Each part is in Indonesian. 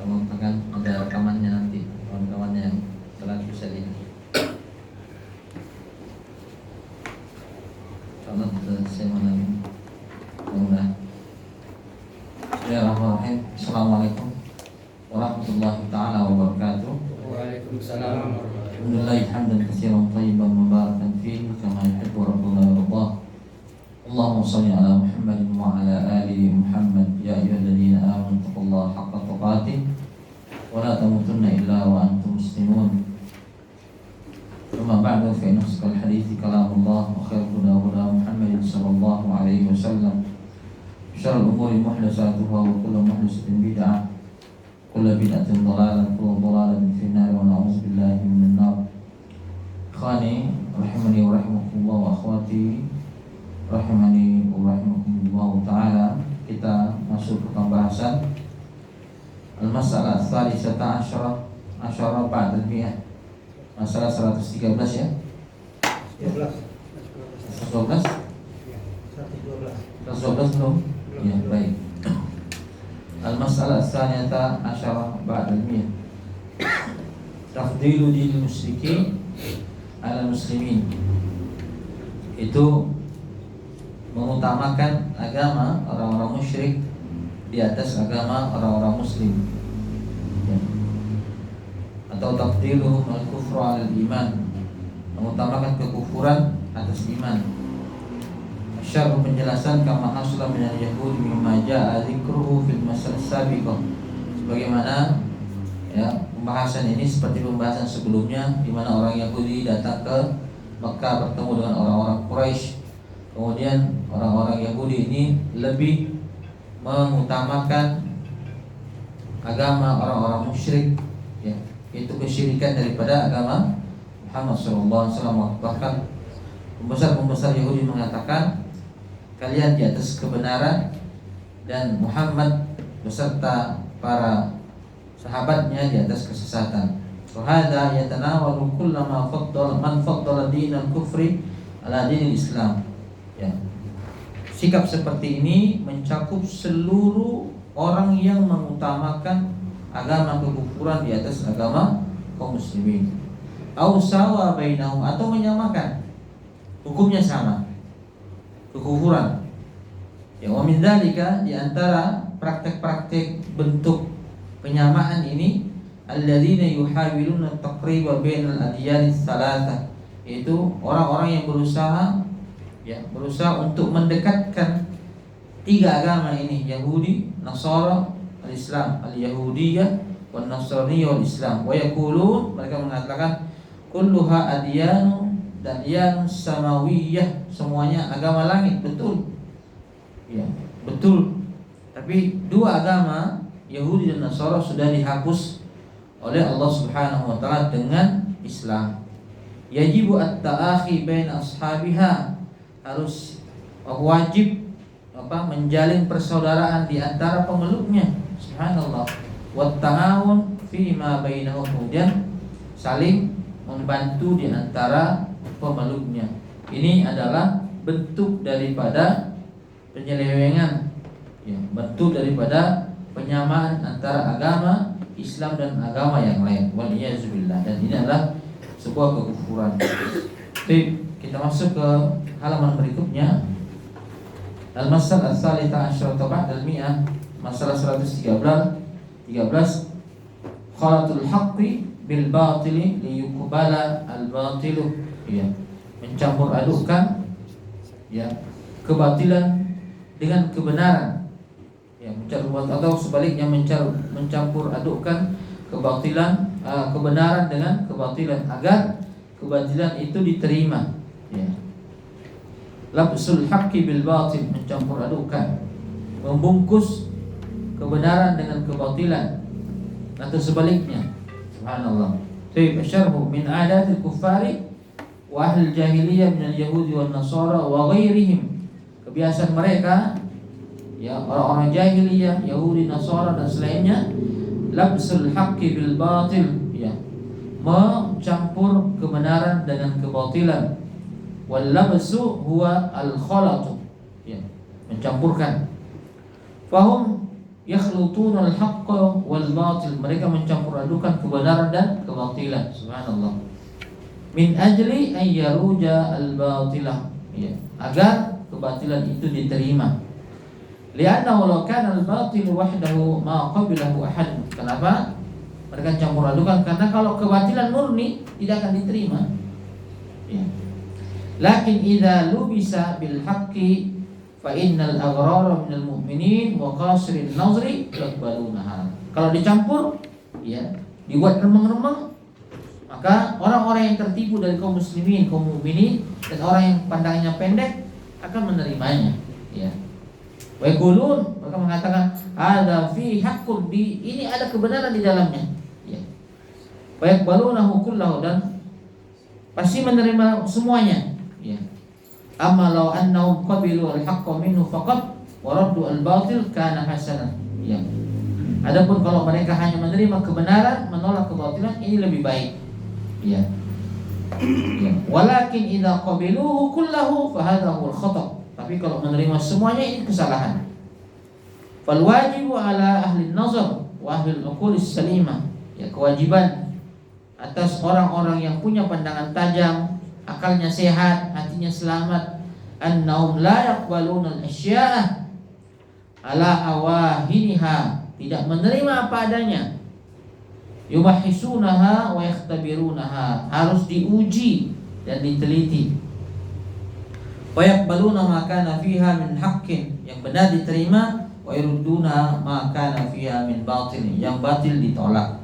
Kan ada rekamannya nanti, kawan-kawannya yang telah bisa lihat. Kalau saya mana? Bismillahirrahmanirrahim. Assalamualaikum warahmatullahi taala wabarakatuh. Waalaikumsalam. Alhamdulillah hamdan katsiran thayyiban mubarakan fihi kama yuhibbu rabbuna wa yardah. Allahumma shalli ala Muhammadin wa ala ali Muhammad. Ya ayyuhalladzina amanu taqullaha haqqa tuqatih wa la tamutunna illa wa antum muslimun. Amma ba'du fa inna asqal hadithi kalamullah wa khairul huda Muhammadin sallallahu alaihi wasallam. Syarrul umuri muhdatsatuha wa kullu muhdatsatin bid'ah. Kullu bid'atin dhalalah, kullu dhalalatin fin nar wa na'udzu billahi minan nar. Ikhwani rahimani wa rahimakumullah wa akhwati rahimani wa rahimakumullah taala. Kita masuk ke pembahasan al-mas'alah ats-tsalisata asyara ba'da al-mi'ah. Masalah 113 ya. 12. 112? 112 belum? Ya, baik. Al-mas'alah ats-tsaniyata asyara ba'da al-mi'ah. Tafdilu dinil musyrikin 'ala muslimin. Itu mengutamakan agama orang-orang musyrik di atas agama orang-orang muslim, ya. Atau tafdiluhum al-kufru 'ala al-iman, mengutamakan kekufuran atas iman. Syarh penjelasan kama hasala min al-yahudi mimma jaa dzikruhu fil masalah sabiqah. Sebagaimana ya pembahasan ini seperti pembahasan sebelumnya, di mana orang Yahudi datang ke Mekah bertemu dengan orang-orang Quraisy. Kemudian orang-orang Yahudi ini lebih mengutamakan agama orang-orang musyrik, ya, itu kesyirikan daripada agama Muhammad SAW. Bahkan pembesar-pembesar Yahudi mengatakan, kalian di atas kebenaran dan Muhammad beserta para sahabatnya di atas kesesatan. Wahada yatanawalu kullama faddala man faddala dinal kufri ala dinil Islam. Ya. Sikap seperti ini mencakup seluruh orang yang mengutamakan agama kekufuran di atas agama kaum muslimin. Au sawa bainahum, atau menyamakan, hukumnya sama, kekufuran. Ya, wa min dzalika, di antara praktek-praktek bentuk penyamaan ini, alladzina yuhawiluna taqriba bainal adyan ats-tsalatsah, yaitu orang-orang yang berusaha untuk mendekatkan tiga agama ini, Yahudi, Nasara, al-Islam, al-Yahudiyah wan Nasraniyah wal Islam. Wa yaqulun, mereka mengatakan kulluha adyanu dan samawiyah, semuanya agama langit. Betul. Ya, betul. Tapi dua agama, Yahudi dan Nasara, sudah dihapus oleh Allah Subhanahu wa taala dengan Islam. Yajibu at-ta'akhi baina ashabiha, harus wajib menjalin persaudaraan di antara pemeluknya. Subhanallah. Wa ta'awun fi ma bainahum, kemudian saling membantu di antara pemeluknya. Ini adalah bentuk daripada penyelewengan, ya, bentuk daripada penyamaan antara agama Islam dan agama yang lain. Waliyazubillah. Dan ini adalah sebuah kekufuran. Baik, kita masuk ke halaman berikutnya. Al-masalah ats-tsalitsah asyarah ba'da al-mi'ah, masalah 113. Khalatul haqqi bil batili liyuqbala al-batilu, ya, mencampur adukkan, ya, kebatilan dengan kebenaran, ya, atau sebaliknya mencampur adukkan kebenaran dengan kebatilan agar kebatilan itu diterima, ya. Labsul haqqi bil batil, mencampur adukkan, membungkus kebenaran dengan kebatilan, atau sebaliknya. Subhanallah. Tayyib syarhu min adatil kuffari wa ahli jahiliyah min al-yahudi wan nasara wa ghairihim. Kebiasaan mereka, ya, orang-orang jahiliyah, Yahudi, Nasara dan selainnya, labsul haqqi bil batil, ya, mencampur kebenaran dengan kebatilan. Wal labsu huwa al khalatu, ya, mencampurkan. Fahum yakhlutuna al-haqqa wal batil, mereka mencampur adukan kebenaran dan kebatilan. Subhanallah. Min ajli an yaruja al-batilah, ya, agar kebatilan itu diterima. Li'annahu law kana al-batil wahdahu ma qabilahu ahad. Kenapa mereka campur adukan? Karena kalau kebatilan murni tidak akan diterima, ya. Lakin idza lubisa bil haqqi fa innal aghrara minal mu'minin wa qasirin nazri yaqbalunaha. Kalau dicampur, ya, dibuat remeng-remeng, maka orang-orang yang tertipu dari kaum muslimin, kaum mukminin, dan orang yang pandangannya pendek akan menerimanya, ya. Wa yaqulun, mereka mengatakan ada fi haqqun, ini ada kebenaran di dalamnya, ya. Wa yaqbalunahu kullahu, dan pasti menerima semuanya, ya. Amma law annahum qabilu al-haqqa minhu faqat wa raddu al-batil kana hasanan, ya. Adapun kalau mereka hanya menerima kebenaran, menolak kebatilan, ini lebih baik, ya. Ya. Walakin idza qabiluhu kullahu fa hadha huwal khata'. Tapi kalau menerima semuanya, ini kesalahan. Fal wajibu ala ahli nazar wa ahli al-uqul salimah, ya, kewajiban atas orang-orang yang punya pandangan tajam, akalnya sehat, hatinya selamat, annahum la yaqbaluna al-asya'a ala awahiniha, tidak menerima apa adanya, yumahisunaha wa yakhtabirunaha, harus diuji dan diteliti. Wa yaqbaluna ma kana fiha min haqqin, yang benar diterima, wa yurudduna ma kana fiha min batil, yang batil ditolak.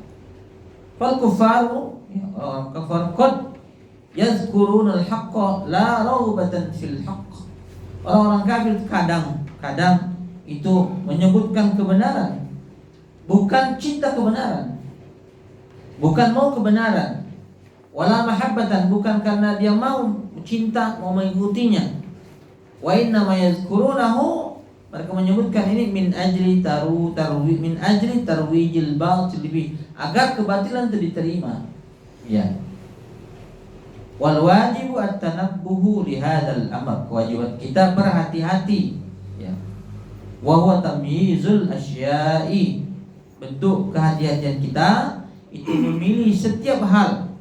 Fal kufaru, orang kafir, qad yadhkuruna al-haqqa la raghbatan fil haqq. Orang-orang kafir kadang-kadang itu menyebutkan kebenaran, bukan cinta kebenaran, bukan mau kebenaran, wala mahabbatan, bukan karena dia mau cinta, mau mengikutinya. Wa inna ma yadhkurunahu, mereka menyebutkan ini min ajli min ajli tarwijil batil bi, agar kebatilan itu diterima, ya. Wal wajibu at-tanabbuhu li hadzal amr, kewajiban kita berhati-hati, ya. Wa huwa tamyizul asya'i, bentuk kehati-hatian kita itu memilih setiap hal.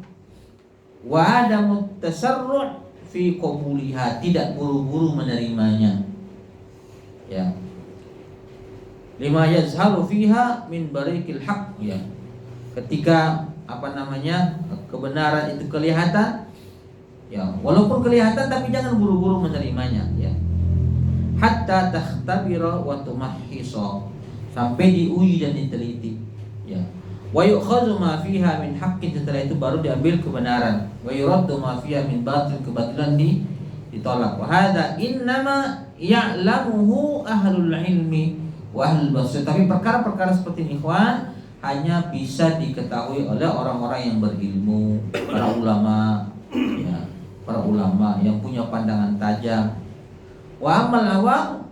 Wa adamut tasarru' fi qabuliha, tidak buru-buru menerimanya, ya. Lima yazharu fiha min barikil haqq, ya. Ketika kebenaran itu kelihatan, ya, walaupun kelihatan tapi jangan buru-buru menerimanya, ya. Hatta takhtabira wa tumahhisa, sampai diuji dan diteliti, ya. Wa yu'khadhu ma fiha min haqqin, setelah itu baru diambil kebenaran. Wa yuraddu ma fiha min batil, kebatilan ditolak. Wa hadza innama ya'lamuhu ahlul ilmi wa ahlul basir. Tapi perkara-perkara seperti ini, ikhwan, hanya bisa diketahui oleh orang-orang yang berilmu, para ulama, ya, para ulama yang punya pandangan tajam. Wa amal awam,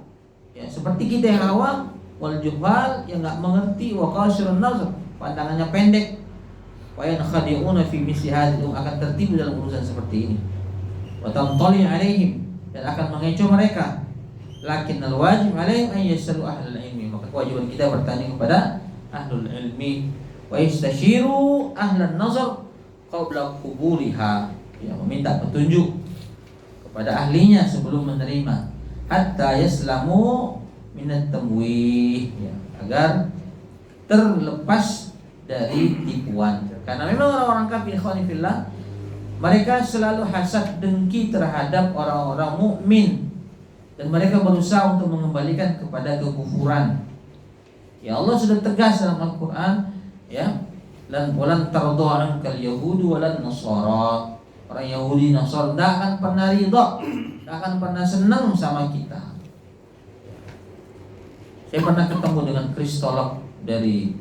ya, seperti kita yang awam, wal juhal, yang enggak mengerti, wa qasirun nazar, pandangannya pendek, wa yankhadi'una fi misli hadzal, akan tertipu dalam urusan seperti ini. Wa tamtali alaihim, dan akan mengecoh mereka. Lakin al-wajib alaihim an yasalu ahlul ilmi, maka kewajiban kita bertanya kepada ahlul ilmi, wa yastashiru ahlan nazar qabla qubuliha, ya, meminta petunjuk kepada ahlinya sebelum menerima, hatta yaslamu minat tamwih, ya, agar terlepas dari tipuan. Karena memang orang-orang kafir, ikhwani fillah, mereka selalu hasad dengki terhadap orang-orang mukmin, dan mereka berusaha untuk mengembalikan kepada kekufuran. Ya, Allah sudah tegas dalam Al-Qur'an, ya, lan walan tardha ankal yahudu walan nasara. Orang Yahudi Nasara tidak akan pernah ridha, tidak akan pernah senang sama kita. Saya pernah ketemu dengan kristolog dari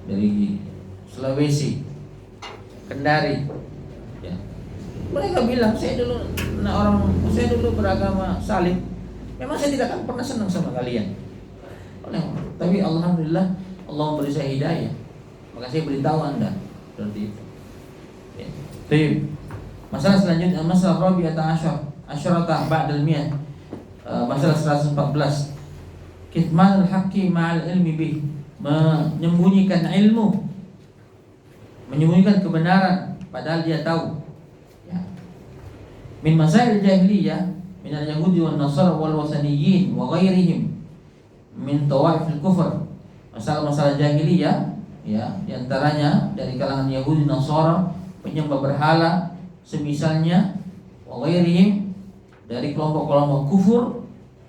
dari Sulawesi, Kendari, ya. Mereka bilang, saya dulu beragama Salim, memang saya tidak akan pernah senang sama kalian. Tapi alhamdulillah Allah memberi saya hidayah, maka saya beritahu Anda seperti itu, ya. Jadi masalah selanjutnya, masalah Rabi'ah Asyarata ba'dal mi'ah, masalah 114. Kitmanul haqqi ma'al ilmi bih, menyembunyikan ilmu, menyembunyikan kebenaran padahal dia tahu. Ya. Min masail jahiliyah min al-yahudi wan nasara wal wasaniyin wa ghairihim min tawaifil kufr. Masalah-masalah jahiliyah, ya, diantaranya dari kalangan Yahudi, Nasara, penyembah berhala, semisalnya, wa ghairihim, dari kelompok-kelompok kufur,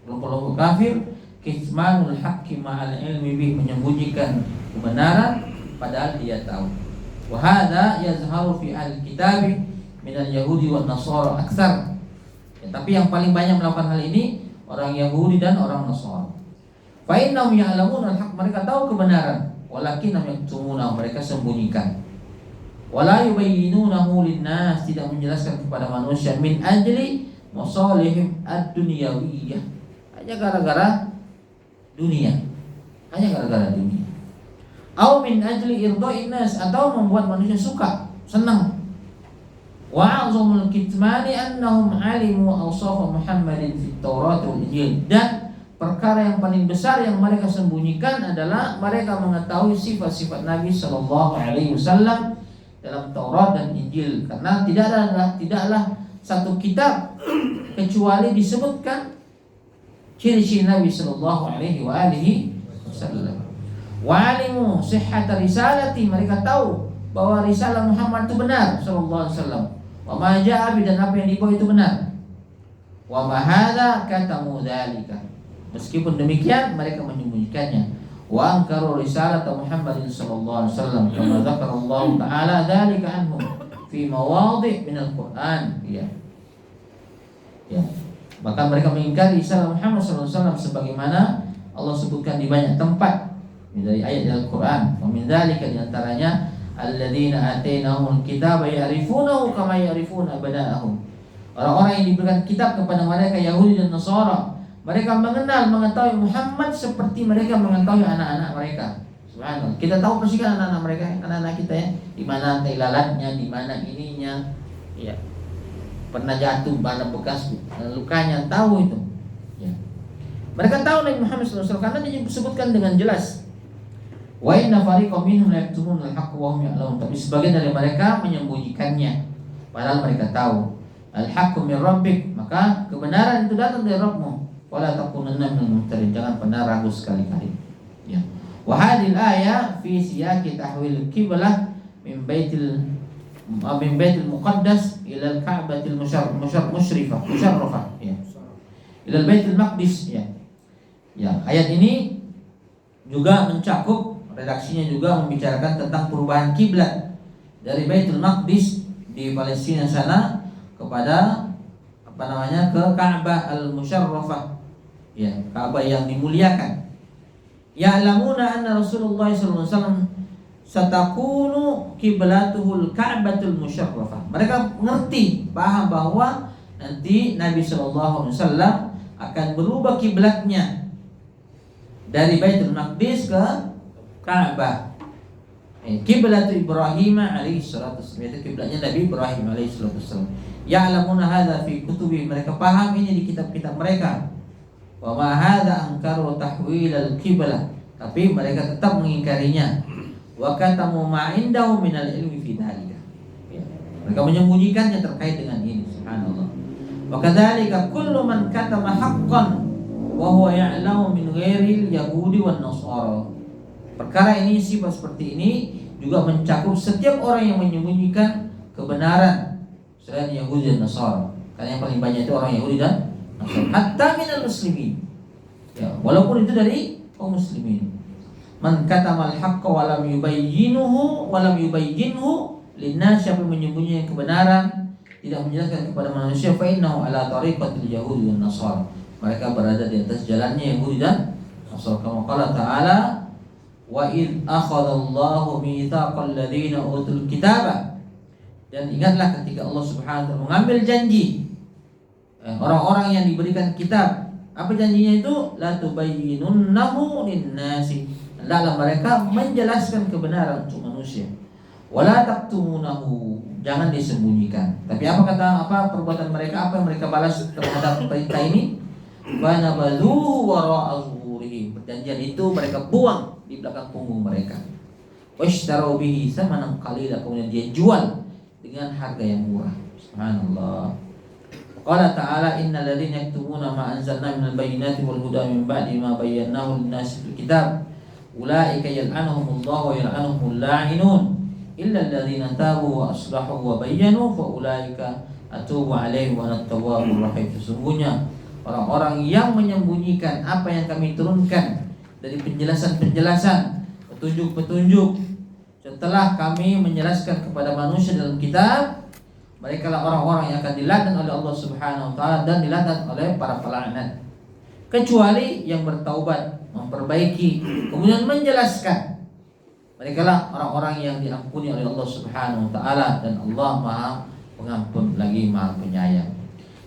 kelompok-kelompok kafir, kitmanul haqqi ma'al ilmi bih, menyembunyikan kebenaran padahal dia tahu. Wa hadza yazharu fi al-kitabi min al-yahudi wan nasara aktsar. Ya, tapi yang paling banyak melakukan hal ini orang Yahudi dan orang Nasara. Fa innahum ya'lamuna al-haqq, mereka tahu kebenaran, walakinnahum yaktumuna, mereka sembunyikan. Wala yubayyinunahu lin-nas, tidak menjelaskan kepada manusia, min ajli masalihim ad-dunyawiyah, hanya gara-gara dunia, hanya gara-gara dunia. Au min ajli irda'in nas, atau membuat manusia suka, senang. Wa a'zamul kitmani annahum alimu awsafa Muhammadin fit Taurat wal Injil, dan perkara yang paling besar yang mereka sembunyikan adalah mereka mengetahui sifat-sifat Nabi sallallahu alaihi wasallam dalam Taurat dan Injil, karena tidaklah satu kitab kecuali disebutkan ciri-ciri Nabi sallallahu alaihi wasallam. Wa alimu sihhata risalati, mereka tahu bahwa risalah Muhammad itu benar sallallahu alaihi wasallam. Wa ma ja'a bi, dan apa yang dibawa itu benar. Wa ma hadza katamu dzalika, meskipun demikian mereka menyembunyikannya. Wa ankaru risalah Muhammadin sallallahu alaihi wasallam, kama dzakara Allah taala dzalika anhum fi mawadhi' min al-Qur'an. Ya. Bahkan mereka mengingkari risalah Muhammad sallallahu alaihi wasallam sebagaimana Allah sebutkan di banyak tempat dari ayat Al-Qur'an. Wa min dzalika, di antaranya alladzina atainahumul kitaba ya'rifunahu kama ya'rifuna abna'ahum. Orang-orang yang diberikan kitab kepada mereka Yahudi dan Nasara, mereka mengetahui Muhammad seperti mereka mengetahui anak-anak mereka. Subhanallah. Kita tahu persis kan anak-anak mereka, anak-anak kita ya, di mana telalatnya, di mana ininya, ya. Pernah jatuh, mana bekas lukanya, tahu itu. Ya. Mereka tahu Nabi Muhammad SAW karena disebutkan dengan jelas. Wa inna fariqam minhum la yaktumunal haqqa wa hum ya'lamun, tapi sebagian dari mereka menyembunyikannya padahal mereka tahu. Al-haqqu min rabbik, maka kebenaran itu datang dari Rabbmu. Wala takunanna minal mumtarin, jangan pernah ragu sekali-kali. Ya. Wa hadhihi al-aya fi siyaqi tahwil qiblah min baitil muqaddas ila al-ka'batil musyrafah, ya. Ila al-baitil maqdis, ya. Ya, ayat ini juga mencakup, redaksinya juga membicarakan tentang perubahan kiblat dari Baitul Maqdis di Palestina sana kepada ke Ka'bah al-Musyarrafah, ya, Ka'bah yang dimuliakan. Ya'lamuna anna Rasulullah sallallahu alaihi wasallam satakunu qiblatuhul Ka'batul Musyarrafah. Mereka mengerti, paham bahwa nanti Nabi sallallahu alaihi wasallam akan berubah kiblatnya dari Baitul Maqdis ke Ka'bah. Kiblat Ibrahim alaihi salatu wasallam, itu kiblatnya Nabi Ibrahim alaihi salatu wasallam. Ya'lamuna hadza fi kutubi, mereka paham ini di kitab-kitab mereka. Wa ma hadza ankaru tahwil al-qiblah, tapi mereka tetap mengingkarinya. Wa katamu ma indahu min al-ilmi fi dzalika. Ya. Mereka menyembunyikannya terkait dengan ini, subhanallah. Wa kadzalika kullu man katama haqqan wa huwa ya'lamu min ghairil yahudi wan nasara. Perkara ini, sifat seperti ini juga mencakup setiap orang yang menyembunyikan kebenaran selain Yahudi dan Nasara. Karena yang paling banyak itu orang Yahudi dan Nasara. Hatta minal muslimin. Ya, walaupun itu dari kaum muslimin. Man katamal haqqa wa lam yubayyinhu linnas, siapa yang menyembunyikan kebenaran, tidak menjelaskan kepada manusia, fa innahu ala tariqatil yahudi wan nasara. Mereka berada di atas jalannya Yahudi dan Nasara. Kama qala ta'ala, wa id akhadallahu mitsaqal ladzina utul kitaba, dan ingatlah ketika Allah Subhanahu wa taala mengambil janji orang-orang yang diberikan kitab. Apa janjinya itu? La tubayyinunnahu linnasi, hendaklah mereka menjelaskan kebenaran untuk manusia. Wala taktumunahu, jangan disembunyikan. Tapi apa perbuatan mereka, apa yang mereka balas terhadap perintah ini? Fanabadhu wara'a zuhurihim. Perjanjian itu mereka buang di belakang punggung mereka. Washtarau bihi samanan qalila, kemudian dia jual dengan harga yang murah. Subhanallah. Qala ta'ala innal ladzina yaktumuna ma anzalna minal bayyinati wal huda min ba'di ma bayyanahu lin-nasi fil kitab ulaika yal'anuhumullahu wa yal'anuhumul la'inun illa alladzina tabu wa aslahu wa bayyanu fa ulaika atubu 'alaihim wa ana at-tawwabur rahim. Sesungguhnya orang-orang yang menyembunyikan apa yang kami turunkan dari penjelasan-penjelasan, petunjuk-petunjuk setelah kami menjelaskan kepada manusia dalam kitab, mereka lah orang-orang yang akan dilaknat oleh Allah Subhanahu wa taala dan dilaknat oleh para pelaknat, kecuali yang bertaubat, memperbaiki, kemudian menjelaskan. Mereka lah orang-orang yang diampuni oleh Allah Subhanahu wa taala, dan Allah Maha Pengampun lagi Maha Penyayang.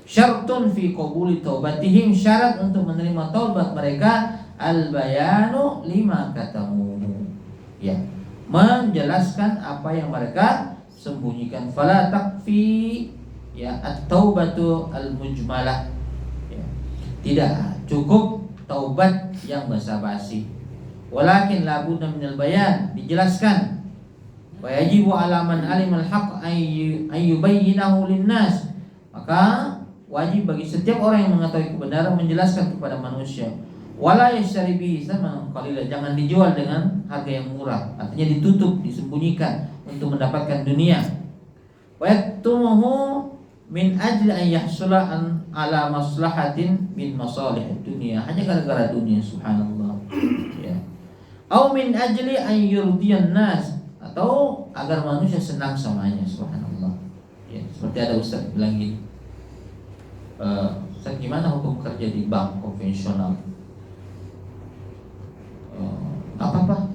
Syartun fi qabuli taubatihim, syarat untuk menerima taubat mereka al-bayanu lima katamu. Ya, menjelaskan apa yang mereka sembunyikan. Fala takfi ya at-taubatu al-mujmalah. Ya. Tidak cukup taubat yang basa-basi. Walakin la budda minal bayan, dijelaskan. Wa yajibu 'ala man 'alimal haqq ay yubayyinahu lin-nas. Maka wajib bagi setiap orang yang mengetahui kebenaran menjelaskan kepada manusia. Wala yashtari bihi samanan qalila, jangan dijual dengan harga yang murah. Artinya ditutup, disembunyikan untuk mendapatkan dunia. Wa yaktumuhu min ajli an yahsula ala maslahatin min masalih dunia, hanya gara-gara dunia. Subhanallah. Ya. Au min ajli an yurdiyan nas, atau agar manusia senang samanya. Subhanallah. Ya, seperti ada ustaz bilang gini, Ustaz, gimana hukum kerja di bank konvensional? Gak apa-apa.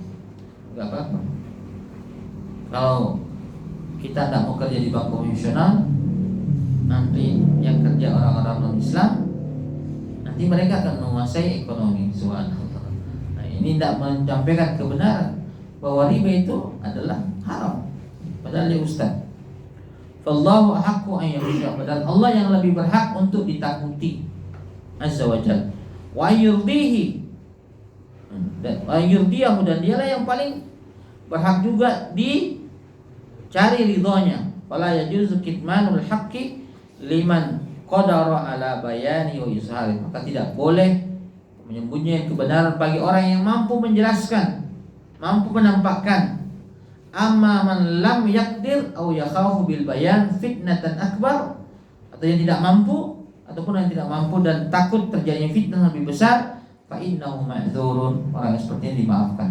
Kalau kita tidak mau kerja di bank konvensional, nanti yang kerja orang-orang non-Islam, nanti mereka akan menguasai ekonomi. Subhanallah. Nah, ini tidak menyampaikan kebenaran bahwa riba itu adalah haram. Padahal dia ustaz. Fallahu ahaqqu an yakhsha, padahal Allah yang lebih berhak untuk ditakuti azza wa jalla. Wa yurdihi, dan yurdiyahu, dan dialah yang paling berhak juga dicari ridhonya. Fala yajuzu kitmanul haqqi liman qadara ala bayani wa izhari, maka tidak boleh menyembunyikan kebenaran bagi orang yang mampu menjelaskan, mampu menampakkan. Amma man lam yaqdir aw yakhafu bil bayan fitnatan akbar, atau yang tidak mampu ataupun yang tidak mampu dan takut terjadinya fitnah lebih besar, fa innahu ma'dzurun, orang seperti ini dimaafkan.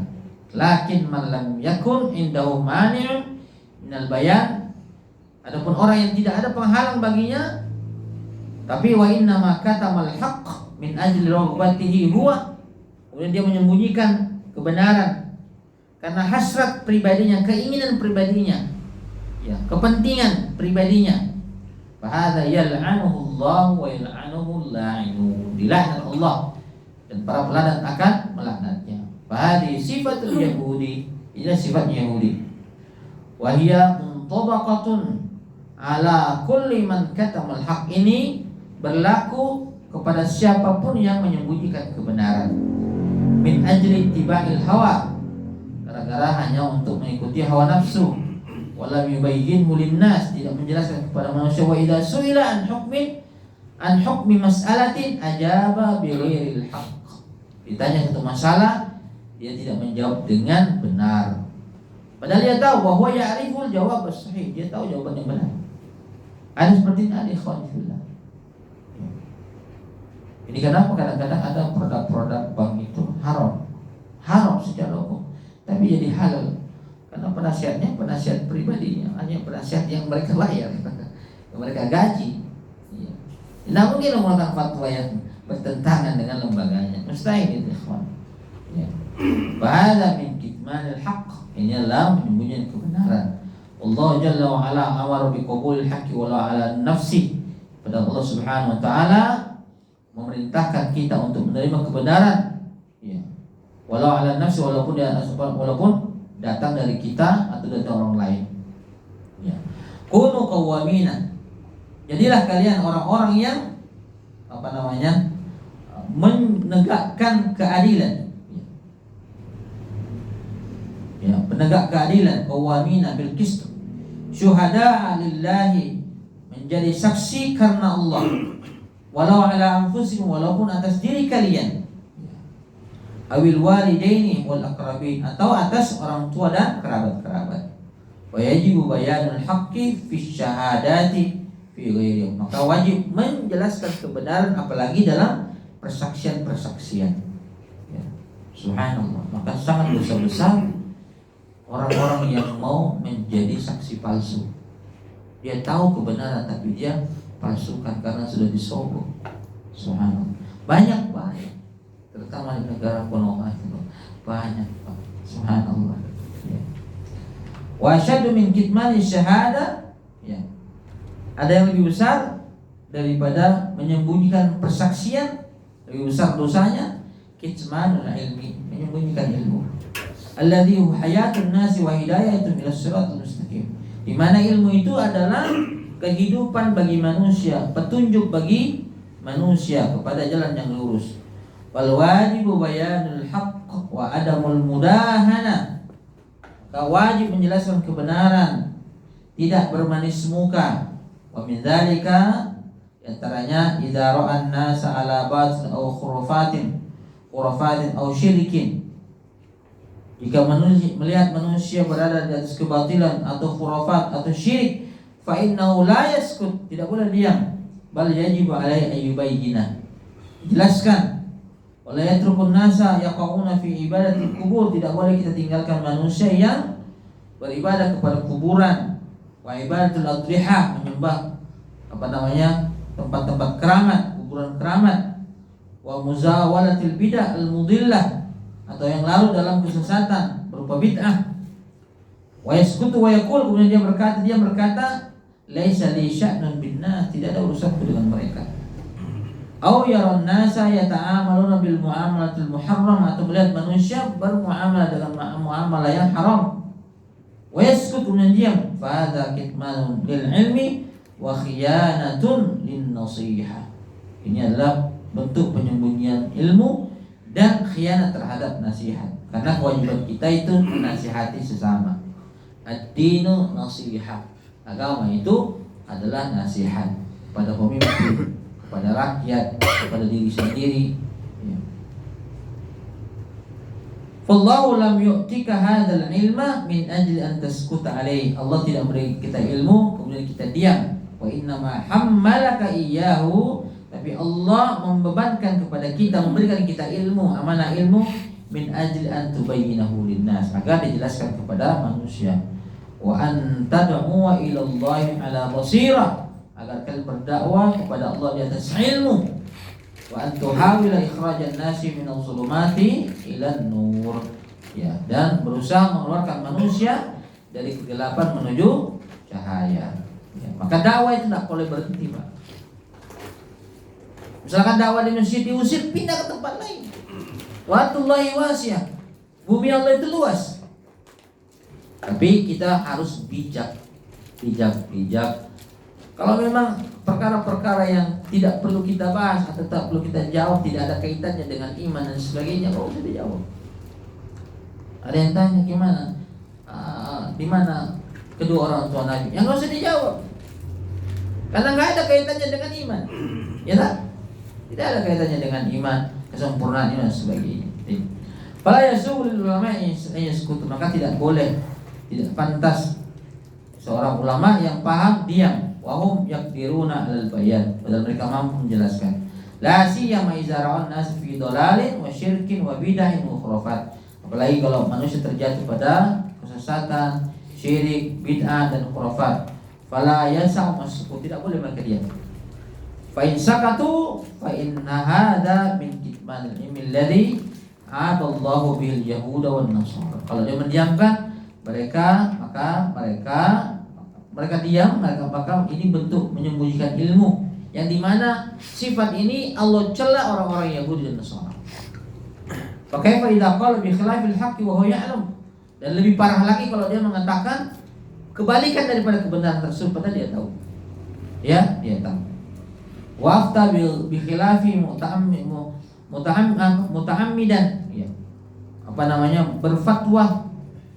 Lakin man lam yakun indahu mani'un minal bayan, adapun orang yang tidak ada penghalang baginya, tapi wa inna ma katamal haqq min ajli raghbatihi huwa, kemudian dia menyembunyikan kebenaran karena hasrat pribadinya, keinginan pribadinya, ya, kepentingan pribadinya. Fahadha yal'anuhu Allah wa yal'anuhu la'inu, dilaknat Allah dan para pelaknat akan melaknatnya. Fahadhi sifatul Yahudi, inilah sifatnya Yahudi. Wa hiya muntabaqatun ala kulli man katamal haq, ini berlaku kepada siapapun yang menyembunyikan kebenaran. Min ajli ittiba'il hawa, gara-gara hanya untuk mengikuti hawa nafsu. Walam yubayyinhu linnas, tidak menjelaskan kepada manusia. Wa idza su'ila an hukmi mas'alatin ajaba bi ghairil haqq, ditanya satu masalah dia tidak menjawab dengan benar, padahal dia tahu bahwa ya'riful jawab as-sahih, dia tahu jawaban yang benar. Ada seperti ini, ikhwan fillah. Ini kenapa kadang-kadang ada produk-produk bank itu haram secara umum, tapi jadi halal karena penasihatnya penasihat pribadinya, hanya penasihat yang mereka bayar, yang mereka gaji. Ya. Nah, mungkin mengeluarkan fatwa yang bertentangan dengan lembaganya, mustahil itu, ikhwan. Ya. Bahada min kitmanil haqq, ini adalah menyembunyikan kebenaran. Allah Jalla wa Ala amara bi qabulil haqqi wa la ala nafsi. Pada Allah Subhanahu wa taala memerintahkan kita untuk menerima kebenaran, ya. Walau ala nafsi, walaupun datang dari kita atau dari orang lain. Ya. Kunu qawwamina, jadilah kalian orang-orang yang menegakkan keadilan. Ya, penegak keadilan, qawamina bil qist, syuhada lillahi, menjadi saksi karena Allah, walau ala anfusikum, walaupun atas diri kalian, awil walidaini wal aqrabin, atau atas orang tua dan kerabat-kerabat. Wa yajibu bayanul haqqi fi syahadati fi ghairi, maka wajib menjelaskan kebenaran apalagi dalam persaksian-persaksian. Ya. Subhanallah, maka sangat besar-besar orang-orang yang mau menjadi saksi palsu. Dia tahu kebenaran tapi dia palsukan karena sudah disogok. Subhanallah. Banyak, terutama di negara Konoha itu banyak, Pak. Subhanallah. Ya. Wa asyaddu min kitmani syahada, ya. Ada yang lebih besar daripada menyembunyikan persaksian, lebih besar dosanya kitmanul ilmi, menyembunyikan ilmu. Alladhi hayatun nasi wa hidayatun ila siratal mustaqim. Di mana ilmu itu adalah kehidupan bagi manusia, petunjuk bagi manusia kepada jalan yang lurus. Wal wajibu bayanul haqq wa adamul mudahana. Maka wajib menjelaskan kebenaran, tidak bermanis muka. Wa min dzalika, antaranya idza ra'an nasa ala batil aw khurafatin aw syirkin. Jika melihat manusia berada di atas kebatilan atau khurafat atau syirik, fa innahu la yaskut, tidak boleh diam, bal yajibu alaihi ayyubayyina, jelaskan. Wala yatrukun nasa yaqauna fi ibadatil kubur, tidak boleh kita tinggalkan manusia yang beribadah kepada kuburan. Wa ibadatul adriha, menyembah tempat-tempat keramat, kuburan keramat. Wa muzawalatil bid'ah al-mudillah, atau yang larut dalam kesesatan berupa bid'ah. Wa yaskutu wa yaqul, kemudian dia berkata laisa li sya'nun bin nas, tidak ada urusanku dengan mereka. Au yaran nasa yata'amaluna bil muamalatil muharram, atau melihat manusia bermuamalah dengan muamalah yang haram. Wa yaskutu, kemudian diam. Fa hadza kitmanun lil ilmi wa khiyanatun lin nasihah. Ini adalah bentuk penyembunyian ilmu dan khianat terhadap nasihat. Karena kewajiban kita itu menasihati sesama. Ad-dinu nasihah. Agama itu adalah nasihat kepada pemimpin, kepada rakyat, kepada diri sendiri. Ya. Fallahu lam yu'tika hadzal ilma min ajli an taskuta alaihi. Allah tidak memberi kita ilmu kemudian kita diam. Wa inna ma hammalaka iyyahu, tapi Allah membebankan kepada kita, memberikan kita ilmu, amanah ilmu, min ajli an tubayyinahu linnas, agar dijelaskan kepada manusia. Wa an tad'u ila Allah ala basirah, agar kalian berdakwah kepada Allah di atas ilmu. Wa an tuhawila ikhrajan nasi min adh-dhulumati ila an-nur, ya, dan berusaha mengeluarkan manusia dari kegelapan menuju cahaya. Ya, maka dakwah itu tidak boleh berhenti, Pak. Misalkan dakwah di masjid diusir, pindah ke tempat lain. Wa'atullahi wasi'ah, bumi Allah itu luas. Tapi kita harus bijak. Kalau memang perkara-perkara yang tidak perlu kita bahas atau tak perlu kita jawab, tidak ada kaitannya dengan iman dan sebagainya, nggak usah dijawab. Ada yang tanya gimana, di mana kedua orang tua Nabi? Yang nggak usah dijawab, karena nggak ada kaitannya dengan iman, ya tak? Tidak ada kaitannya dengan iman, kesempurnaan iman dan sebagainya. Fala yasul ulama yaskutu, maka tidak boleh, tidak pantas seorang ulama yang paham diam. Wahum yaqdiruna alal bayan, padahal mereka mampu menjelaskan. La siyama idza ra'an nas fi dhalalin wa syirkin wa bid'ahin wa khurafat. Apalagi kalau manusia terjatuh pada kesesatan, syirik, bid'ah dan khurafat. Fala yasau masku, tidak boleh mereka diam. Fa in sakatu fa inna hadza min kitmanil ilmi alladhi adallahu bil yahuda wan nasara. Kalau dia mendiamkan mereka, maka mereka diam, maka ini bentuk menyembunyikan ilmu yang dimana sifat ini Allah cela orang-orang Yahudi dan Nasara. Fakaifa idza qala bi khilafil haqqi wa huwa ya'lam, dan lebih parah lagi kalau dia mengatakan kebalikan daripada kebenaran tersebut padahal dia tahu. Ya, dia tahu. Wa afta bi khilafi mutahammidan, ya, berfatwa,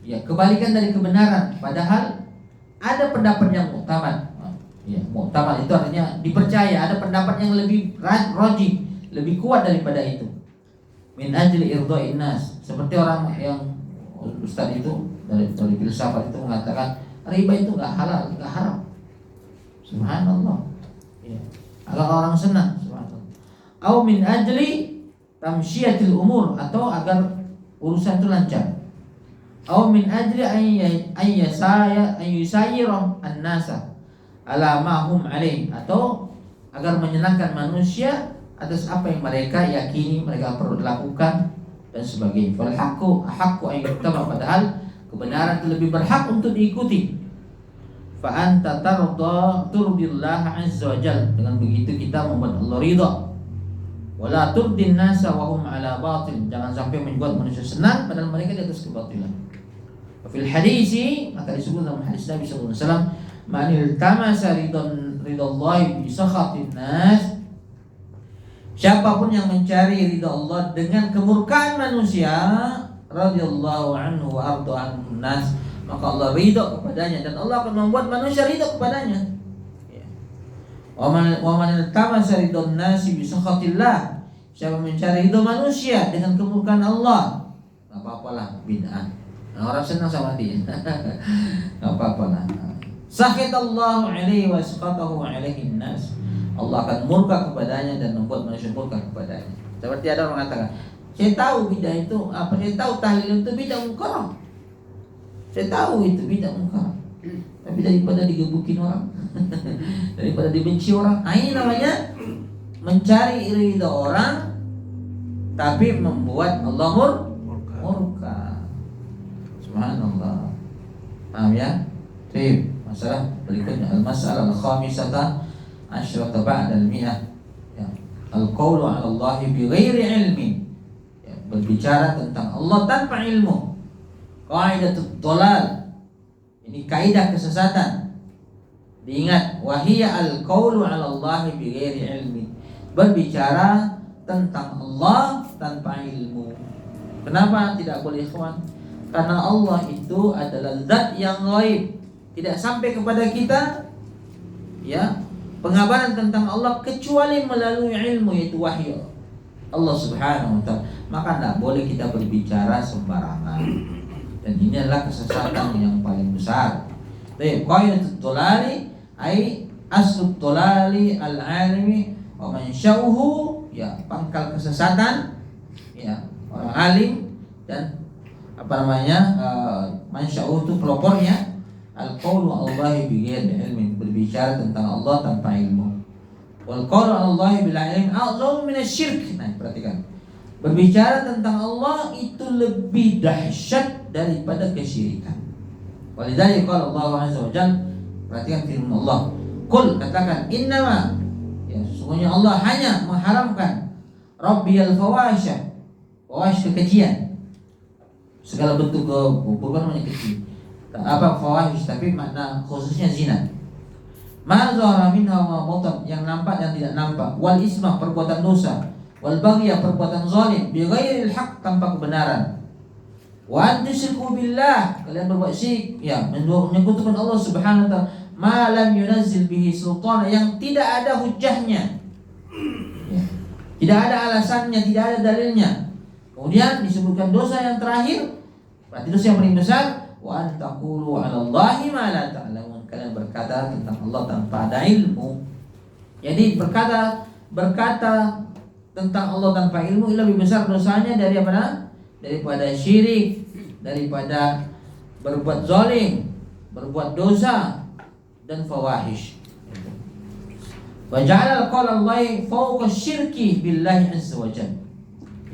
ya, kebalikan dari kebenaran, padahal ada pendapat yang muktamad. Ya, muktamad itu artinya dipercaya, ada pendapat yang lebih rajih, lebih kuat daripada itu. Min ajli irda'in nas, seperti orang yang ustaz itu dari filsafat itu mengatakan riba itu enggak halal, enggak haram. Subhanallah. Ya. Agar orang senang, subhanallah. Au min ajli tamsyiatil umur, atau agar urusan itu lancar. Au min ajli ayyusayyirum an-nasa ala ma hum alaih, atau agar menyenangkan manusia atas apa yang mereka yakini mereka perlu lakukan dan sebagainya. Fal haqqu an yuttaba, padahal kebenaran itu lebih berhak untuk diikuti. Fa anta turdillah azza wa jalla, dengan begitu kita membuat Allah ridha. Wala turdin nasa wa hum ala batil, jangan sampai membuat manusia senang padahal mereka di atas kebatilan. Fil hadisi, maka disebut dalam hadis Nabi sallallahu alaihi wasallam, man iltamasa ridallahi bi sakhatin nas, siapapun yang mencari ridha Allah dengan kemurkaan manusia, radhiyallahu anhu wa ardu anhu nas, maka Allah ridha kepadanya dan Allah akan membuat manusia ridha kepadanya. Wa man iltamasa ridhan nasi bi sakhatillah, siapa mencari ridha manusia dengan kemurkaan Allah, enggak apa-apalah, bid'ah. Orang senang sama dia. Enggak apa-apalah. Sakhitallahu alaihi wa sakhatahu alaihi nas, Allah akan murka kepadanya dan membuat manusia murka kepadanya. Seperti ada orang mengatakan, saya tahu bid'ah itu apa, saya tahu tahlil itu bid'ah munkar. Saya tahu itu bid'ah munkar. Tapi daripada digebukin orang, daripada dibenci orang, ini namanya mencari ridha orang tapi membuat Allah murka. Subhanallah. Paham ya? Baik, masalah berikutnya, al-mas'alah al-khamisata asyrata ba'da al-mi'ah, ya, al-qawlu 'ala Allah bi ghairi ilmi, ya, berbicara tentang Allah tanpa ilmu. Qaidatut dhalal, ini kaidah kesesatan. Diingat, wahiyya al-qawlu 'ala Allah bi ghairi ilmi, berbicara tentang Allah tanpa ilmu. Kenapa tidak boleh, ikhwan? Karena Allah itu adalah zat yang ghaib, tidak sampai kepada kita, ya, pengabaran tentang Allah kecuali melalui ilmu, yaitu wahyu Allah Subhanahu wa ta'ala. Maka tidak boleh kita berbicara sembarangan, dan ini adalah kesesatan yang paling besar. Baik, qaidatut dhalali ai aslud dhalali al-alimi wa mansyauhu, ya, pangkal kesesatan, ya, orang alim, dan mansyauhu itu pelopornya al-qawlu 'ala Allah bi ghairi ilmin, berbicara tentang Allah tanpa ilmu. Wal qawlu 'ala Allah bila ilmin a'zamu min asy-syirk. Nah, perhatikan. Berbicara tentang Allah itu lebih dahsyat daripada kesyirikan. Walidzalika qala Allah azza wa jalla, perhatikan firman Allah. Qul, katakan, innama, ya, sesungguhnya Allah hanya mengharamkan rabbiyal fawahisha, fawahish kekejian, segala bentuk keburukan namanya keji. Apa fawahish, tapi makna khususnya zina. Ma zahara minha wa batan, yang nampak dan tidak nampak. Wal isma, perbuatan dosa. Wal baghya, perbuatan zalim. Bi ghairil haq, tanpa kebenaran. Wa an tusyriku billah, kalian berbuat syirik, ya, menyekutukan Allah Subhanahu wa ta'ala, ma lam yunazzil bihi sultana, yang tidak ada hujjahnya, ya, tidak ada alasannya, tidak ada dalilnya. Kemudian disebutkan dosa yang terakhir, berarti dosa yang paling besar, wa an taqulu 'ala Allahi ma la ta'lamun, kalian berkata tentang Allah tanpa ada ilmu. Jadi berkata tentang Allah tanpa ilmu lebih besar dosanya daripada syirik, daripada berbuat zalim, berbuat dosa, dan fawahish. Wa ja'ala qala Allah fawqa syirki billahi azza wa jalla,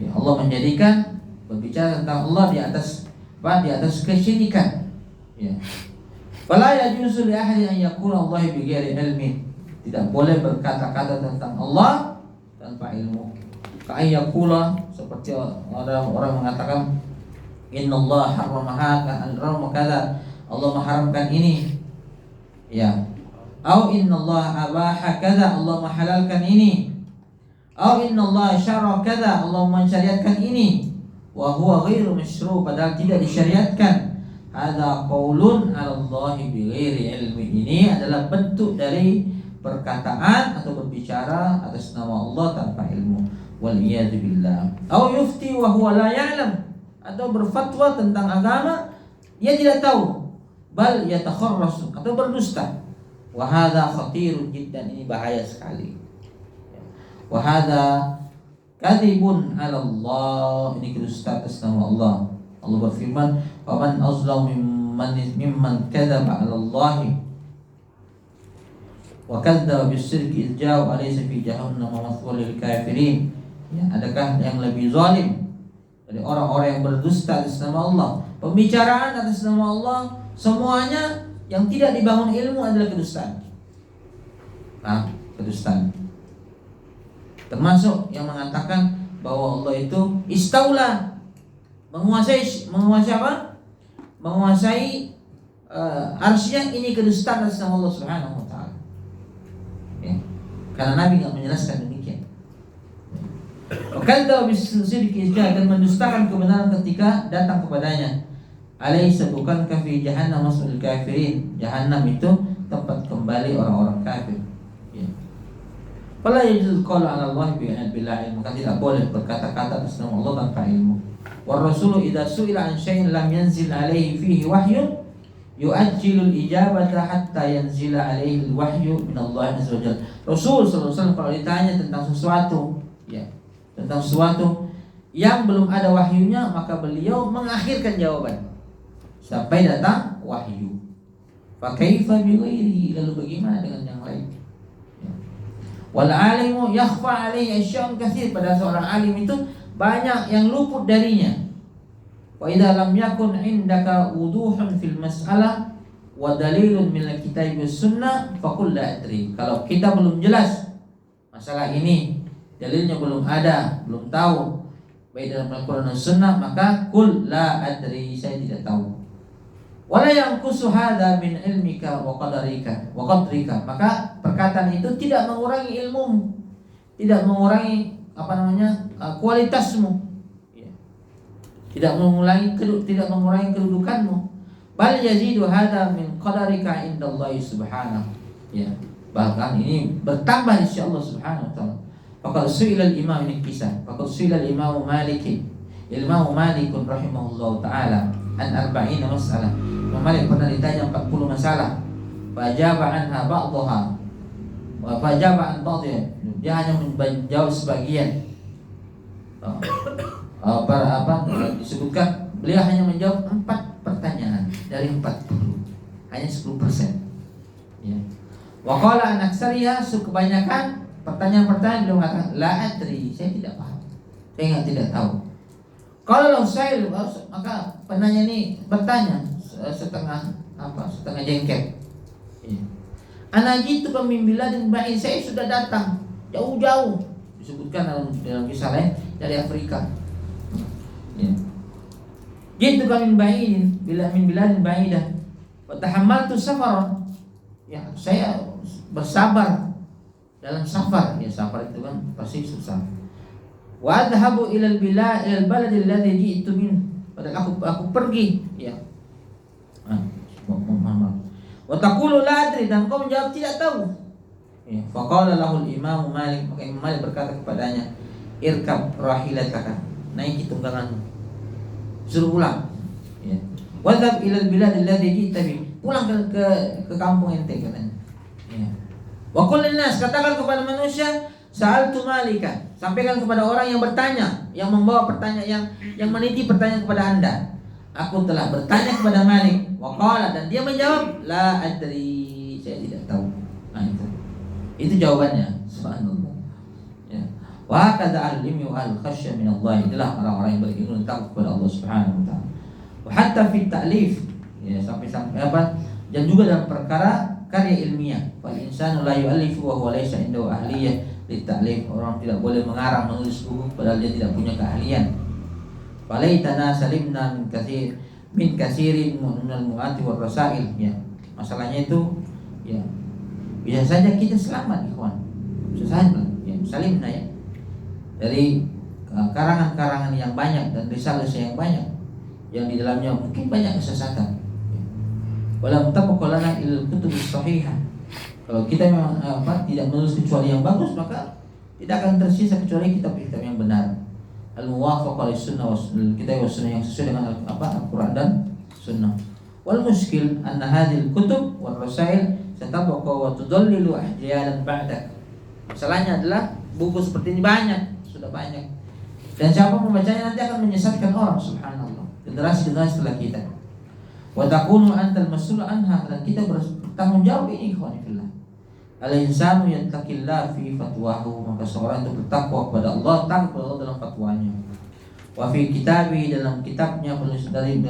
ya, Allah menjadikan berbicara tentang Allah di atas kesyirikan, ya. Fala yajuzu li ahadin an yaqula Allah bi ghairi ilmi, tidak boleh berkata-kata tentang Allah tanpa ilmu. Ka'ayyakula, seperti orang mengatakan, innallaha harrama hadza, Allah mengharamkan ini, ya, au innallaha abaha kadza, Allah menghalalkan ini. Au innallaha syara kadza, Allah mensyariatkan ini, wa huwa ghairu masyru', padahal tidak disyariatkan. Hadza qaulun 'ala Allahi bighairi ilmi. Ini adalah bentuk dari perkataan atau berbicara atas nama Allah tanpa ilmu. Wal iyad billah. Au yufti wa huwa la ya'lam, atau berfatwa tentang agama dia tidak tahu. Bal yatakharras, atau berdusta. Wa hadza khatirun jiddan, ini bahaya sekali. Wa hadza kadzibun 'ala Allah, ini kedustaan atas nama Allah. Allah berfirman, "Wa man azlamu mimman kadzaba 'ala Allah wa kadzdzaba bis-sirki idh ja'u alaysa fi jahannam mathwal lil kafirin." Ya, adakah yang lebih zalim dari orang-orang yang berdusta atas nama Allah? Pembicaraan atas nama Allah semuanya yang tidak dibangun ilmu adalah kedustaan. Nah, kedustaan. Termasuk yang mengatakan bahwa Allah itu istaula, menguasai apa? Menguasai arsy-Nya, ini kedustaan atas nama Allah Subhanahu wa taala. Ya. Karena Nabi enggak menjelaskan demikian. Wakadzdzaba bis-sidqi dan mendustakan kebenaran ketika datang kepadanya. Alaysa bukankah fi jahannam mas'ul kafirin? Jahannam itu tempat kembali orang-orang kafir. Ya. Fala yajuz qawlu 'ala Allah bila ilmu, maka tidak boleh berkata-kata atas nama Allah tanpa ilmu. Wa rasulu idza su'ila an syai'in lam yanzil 'alaihi fihi wahyun yu'ajjilul ijabata hatta yanzila 'alaihi al-wahyu min Allah azza wajalla. Rasul sallallahu alaihi wasallam kalau ditanya tentang sesuatu, ya, tentang sesuatu yang belum ada wahyunya, maka beliau mengakhirkan jawaban sampai datang wahyu. Fa kaifa bi ghairihi, lalu bagaimana dengan yang lain? Wal alimu yakhfa alaihi asya'un katsir, pada seorang alim itu banyak yang luput darinya. Wa idza lam yakun indaka wuduhun fil mas'alah wa dalilun min al-kitab was sunnah faqul la adri. Kalau kita belum jelas masalah ini, dalilnya belum ada, belum tahu baik dalam Al-Qur'an dan Sunnah, maka qul la adri, saya tidak tahu. Wala yanqusu hadza min ilmika wa qadarika, maka perkataan itu tidak mengurangi ilmumu, tidak mengurangi kualitasmu, ya. Tidak mengurangi kedudukanmu. Bal yazidu hadza min qadarika indallahi subhanahu, ya. Bahkan ini bertambah di sisi Allah Subhanahu wa taala. Faqad su'ila al-imam, ini kisah. Faqad su'ila al-imam Malik rahimahullahu taala an 40 masalah. Imam Malik pernah ditanya 40 masalah. Fajaba anha ba'daha wa fajaba an ba'dha. Dia hanya menjawab sebagian. Disebutkan beliau hanya menjawab 4 pertanyaan dari 40. Hanya 10%. Ya. Wa qala an aksariha, kebanyakan pertanyaan-pertanyaan beliau mengatakan la adri, saya tidak paham. Saya tidak tahu. Kalau saya, maka penanya ini bertanya setengah jengkel. Ya. Anajitu pemimbilan baik, saya sudah datang jauh-jauh, disebutkan dalam kisah lain dari Afrika. Ya. Gitu kami min biladin ba'idah wa tahammaltu safaran. Ya, saya bersabar dalam safar. Ya, safar itu kan pasti susah. Wa adhabu ilal balad alladhi ji'tu min. Padahal aku pergi, ya. Wa taqulu la adri, dan kau menjawab tidak tahu. Ya, faqala lahu al-imam Malik, maka Imam Malik berkata kepadanya, irkab rahilataka, naiki tungganganmu, suruh pulang. Ya. Wadhab ilal bilad alladhi ji'ta bi, pulang ke kampung ente katanya. Ya. Wa qul linnas, katakan kepada manusia, sa'altu Malika, sampaikan kepada orang yang bertanya, yang membawa pertanyaan, yang meniti pertanyaan kepada Anda. Aku telah bertanya kepada Malik, wa qala, dan dia menjawab la adri, saya tidak tahu. Nah, itu jawabannya. Subhanallah. Ya. Wa kadza al-ilmi wa al-khasyya min Allah, itulah orang-orang yang berilmu dan takut kepada Allah Subhanahu wa taala. Wa hatta fi ta'lif, ya, sampai apa? Dan juga dalam perkara karya ilmiah. Wal insanu la yu'allifu wa huwa laysa indahu ahliyah lit ta'lif. Orang tidak boleh mengarang, menulis buku padahal dia tidak punya keahlian. Falaitana salimna min kasirin min al-mu'ati war rasail. Ya. Masalahnya itu, ya, bisa saja kita selamat, ikhwan. Bisa saja, ya, salimna, ya. dari karangan-karangan yang banyak dan risalah yang banyak yang di dalamnya mungkin banyak kesesatan. Walam tabqa lana ilal kutubus shahihah. Kalau kita memang tidak menulis kecuali yang bagus, maka tidak akan tersisa kecuali kitab-kitab yang benar. Al-muwafaqah lis-sunnah kitab was-sunnah yang sesuai dengan Al-Qur'an dan sunnah. Wal muskil anna hadhil kutub wal rasail satabqa wa tudallilu ahyanan ba'dak. Masalahnya adalah buku seperti ini sudah banyak. Dan siapa membacanya nanti akan menyesatkan orang, subhanallah. Generasi-generasi setelah kita. Wa takunu antal mas'ul anha, dan kita bertanggung jawab ini, ikhwan fillah. Al-insanu yattaqillah fi fatwahu, maka seorang itu bertakwa kepada Allah, takut kepada Allah dalam fatwanya. Wa fi kitabi, dalam kitabnya, penulis dari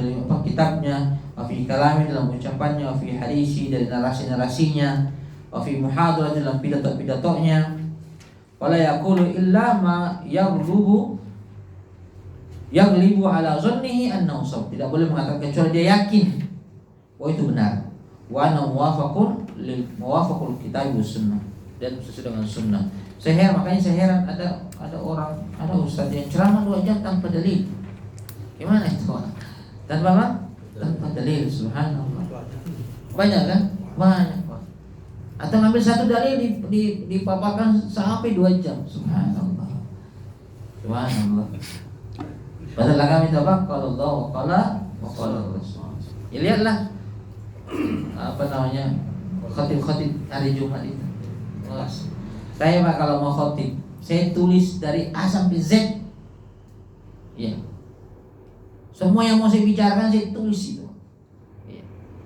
kitabnya, wa fi kalami, dalam ucapannya, wa fi hadisi, dari narasi-narasinya, wa fi muhadarah, dalam pidato-pidatonya. Wala yaqulu illa ma yaghlubu ala zannihi annahu shawab. Tidak boleh mengatakan kecuali dia yakin bahwa itu benar. Wa ana muwafaqul kitab was sunnah, dan sesuai dengan sunnah. Makanya saya heran ada orang, ada ustaz yang ceramah 2 jam tanpa dalil. Gimana itu? Tanpa dalil, subhanallah. Banyak kan? Banyak. Atau ngambil satu dalil dipaparkan sampai 2 jam, subhanallah. Subhanallah. Padahal kami tahu kalau Allah wa qala Rasul. Ya lihatlah khatib hari Jumat itu. Saya Pak kalau mau khatib, saya tulis dari A sampai Z. Ya. Semua yang mau saya bicarakan saya tulis itu. Ya.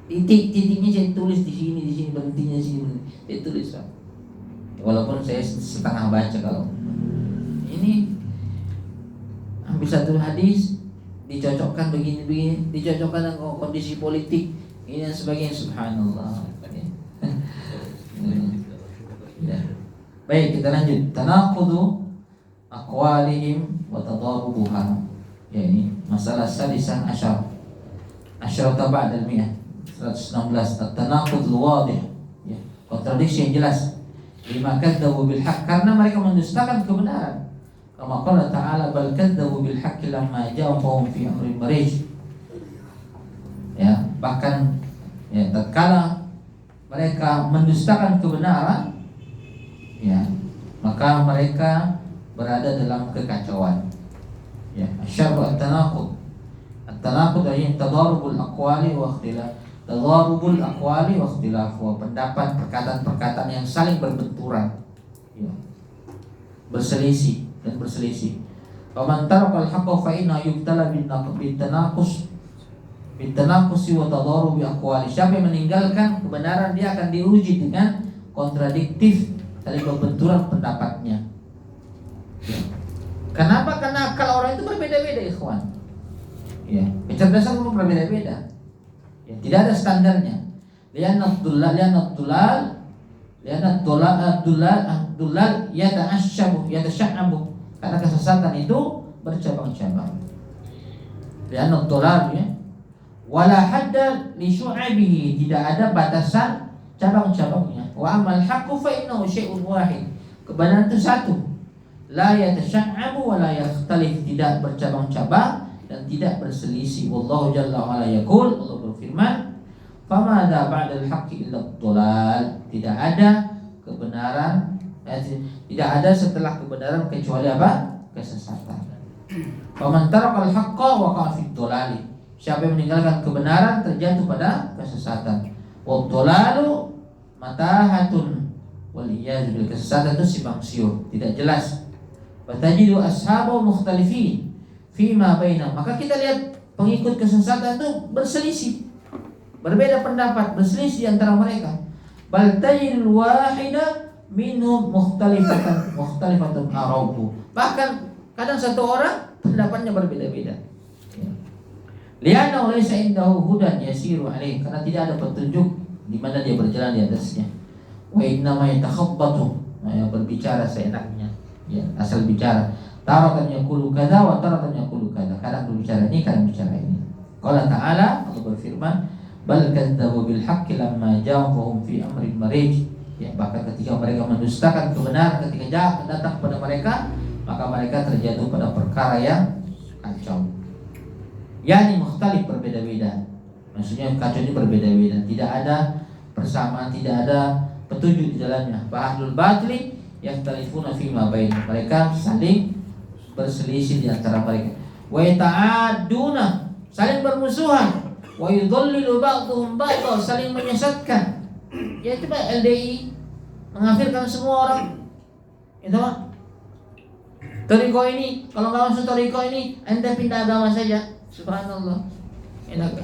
Titik-titiknya saya tulis di sini, berhentinya sini. Saya tulis Pak. Walaupun saya setengah baca kalau ini ambil satu hadis dicocokkan begini, dicocokkan dengan kondisi politik ini dan sebagainya, subhanallah. Ya. Baik, kita lanjut. Tanaqudu aqwalihim wa tadarubuha. Ya, ini masalah sadisah asyarata ba'da al-mi'ah 116. At-tanaqudul wadih. Ya, kontradiksi yang jelas. Lima kadzabu bil haqq, karena mereka mendustakan kebenaran. Kama qala ta'ala bal kadzabu bil haqqi lamma ja'ahum fi amrin marij. Ya, bahkan ya tatkala mereka mendustakan kebenaran, ya, maka mereka berada dalam kekacauan. Ya, asyarbu at-tanaqud. At-tanaqud adalah tadarubul aqwali wa ikhtilaf. Tadarubul aqwali wa ikhtilaf, pendapat, perkataan-perkataan yang saling berbenturan. Ya. Berselisih. Faman tarakal haqqa fa inna yubtala bin tanaqus wa tadarubi aqwali. Siapa yang meninggalkan kebenaran, dia akan diuji dengan kontradiktif, saling berbenturan pendapatnya. Ya. Kenapa? Karena akal orang itu berbeda-beda, ikhwan. Ya, kecerdasan orang berbeda-beda. Ya, tidak ada standarnya. Lian Abdullah yatasha'abu. Karena kesesatan itu bercabang-cabang. Lian Abdullah ya. Wala hadda li syu'abihi, tidak ada batasan cabang-cabangnya. Wa amal haqqu fa innahu syai'un wahid. Kebenaran itu satu. La yatasha'abu wa la yakhtalif, tidak bercabang-cabang dan tidak berselisih. Wallahu jalla wa ala yaqul, Allah berfirman, famada ba'dal haqqi illa dhalal. Tidak ada kebenaran, tidak ada setelah kebenaran kecuali apa? Kesesatan. Faman tarakal haqqa waqa'a fid dhalali. Siapa yang meninggalkan kebenaran terjatuh pada kesesatan. Wa dhalalu matahatun wal iyaz bil, kesesatan itu simpang siur, tidak jelas. Fatajidu ashabu mukhtalifin fima bainahum. Maka kita lihat pengikut kesesatan itu berselisih, berbeda pendapat, berselisih antara mereka. Bal tajidul wahida minhum mukhtalifatan arabu. Bahkan kadang satu orang pendapatnya berbeda-beda. Lianna laysa indahu hudan yasiru alaih, karena tidak ada petunjuk di mana dia berjalan di atasnya. Wa inna ma yatakhabbatu, yang berbicara seenaknya, ya, asal bicara. Taratan yaqulu kadza wa taratan yaqulu kadza. Kadang berbicara ini, kadang bicara ini. Qala ta'ala, Allah berfirman, bal kadzabu bil haqqi lamma ja'ahum fi amrin marij. Ya, bahkan ketika mereka mendustakan kebenaran ketika datang kepada mereka maka mereka terjatuh pada perkara yang kacau. Yani mukhtalif, berbeda-beda. Maksudnya kacau ini berbeda-beda, tidak ada persamaan, tidak ada petunjuk di dalamnya. Fa ahlul batili yakhtalifuna fi ma bainahum. Mereka saling berselisih di antara mereka. Wa yata'adduna, saling bermusuhan. Wa yudhallilu ba'dhum ba'dha, saling menyesatkan. Yaitu LDI mengafirkan semua orang. Itu Pak. Toriko ini, kalau nggak masuk toriko ini, ente pindah agama saja. Subhanallah. Enak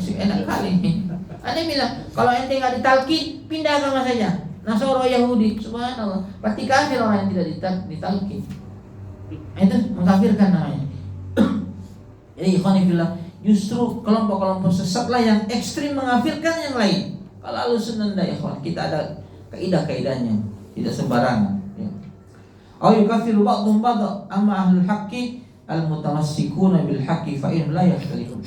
kali ini. Ada bilang kalau ente nggak ditalkin, pindah agama saja. Nasoro Yahudi, subhanallah. Berarti kafir orang yang tidak ditalkin. Itu mengkafirkan namanya. Jadi ikhwanifillah, justru kelompok-kelompok sesatlah yang ekstrim mengkafirkan yang lain. Kalau Ahlussunnah ya ikhwan, kita ada kaidah-kaidahnya, tidak sembarangan. Ya. Au yukaffiru ba'dhum ba'dha, amma ahlul haqqi al-mutamassikuna bil haqqi fa in la yakhtalifun.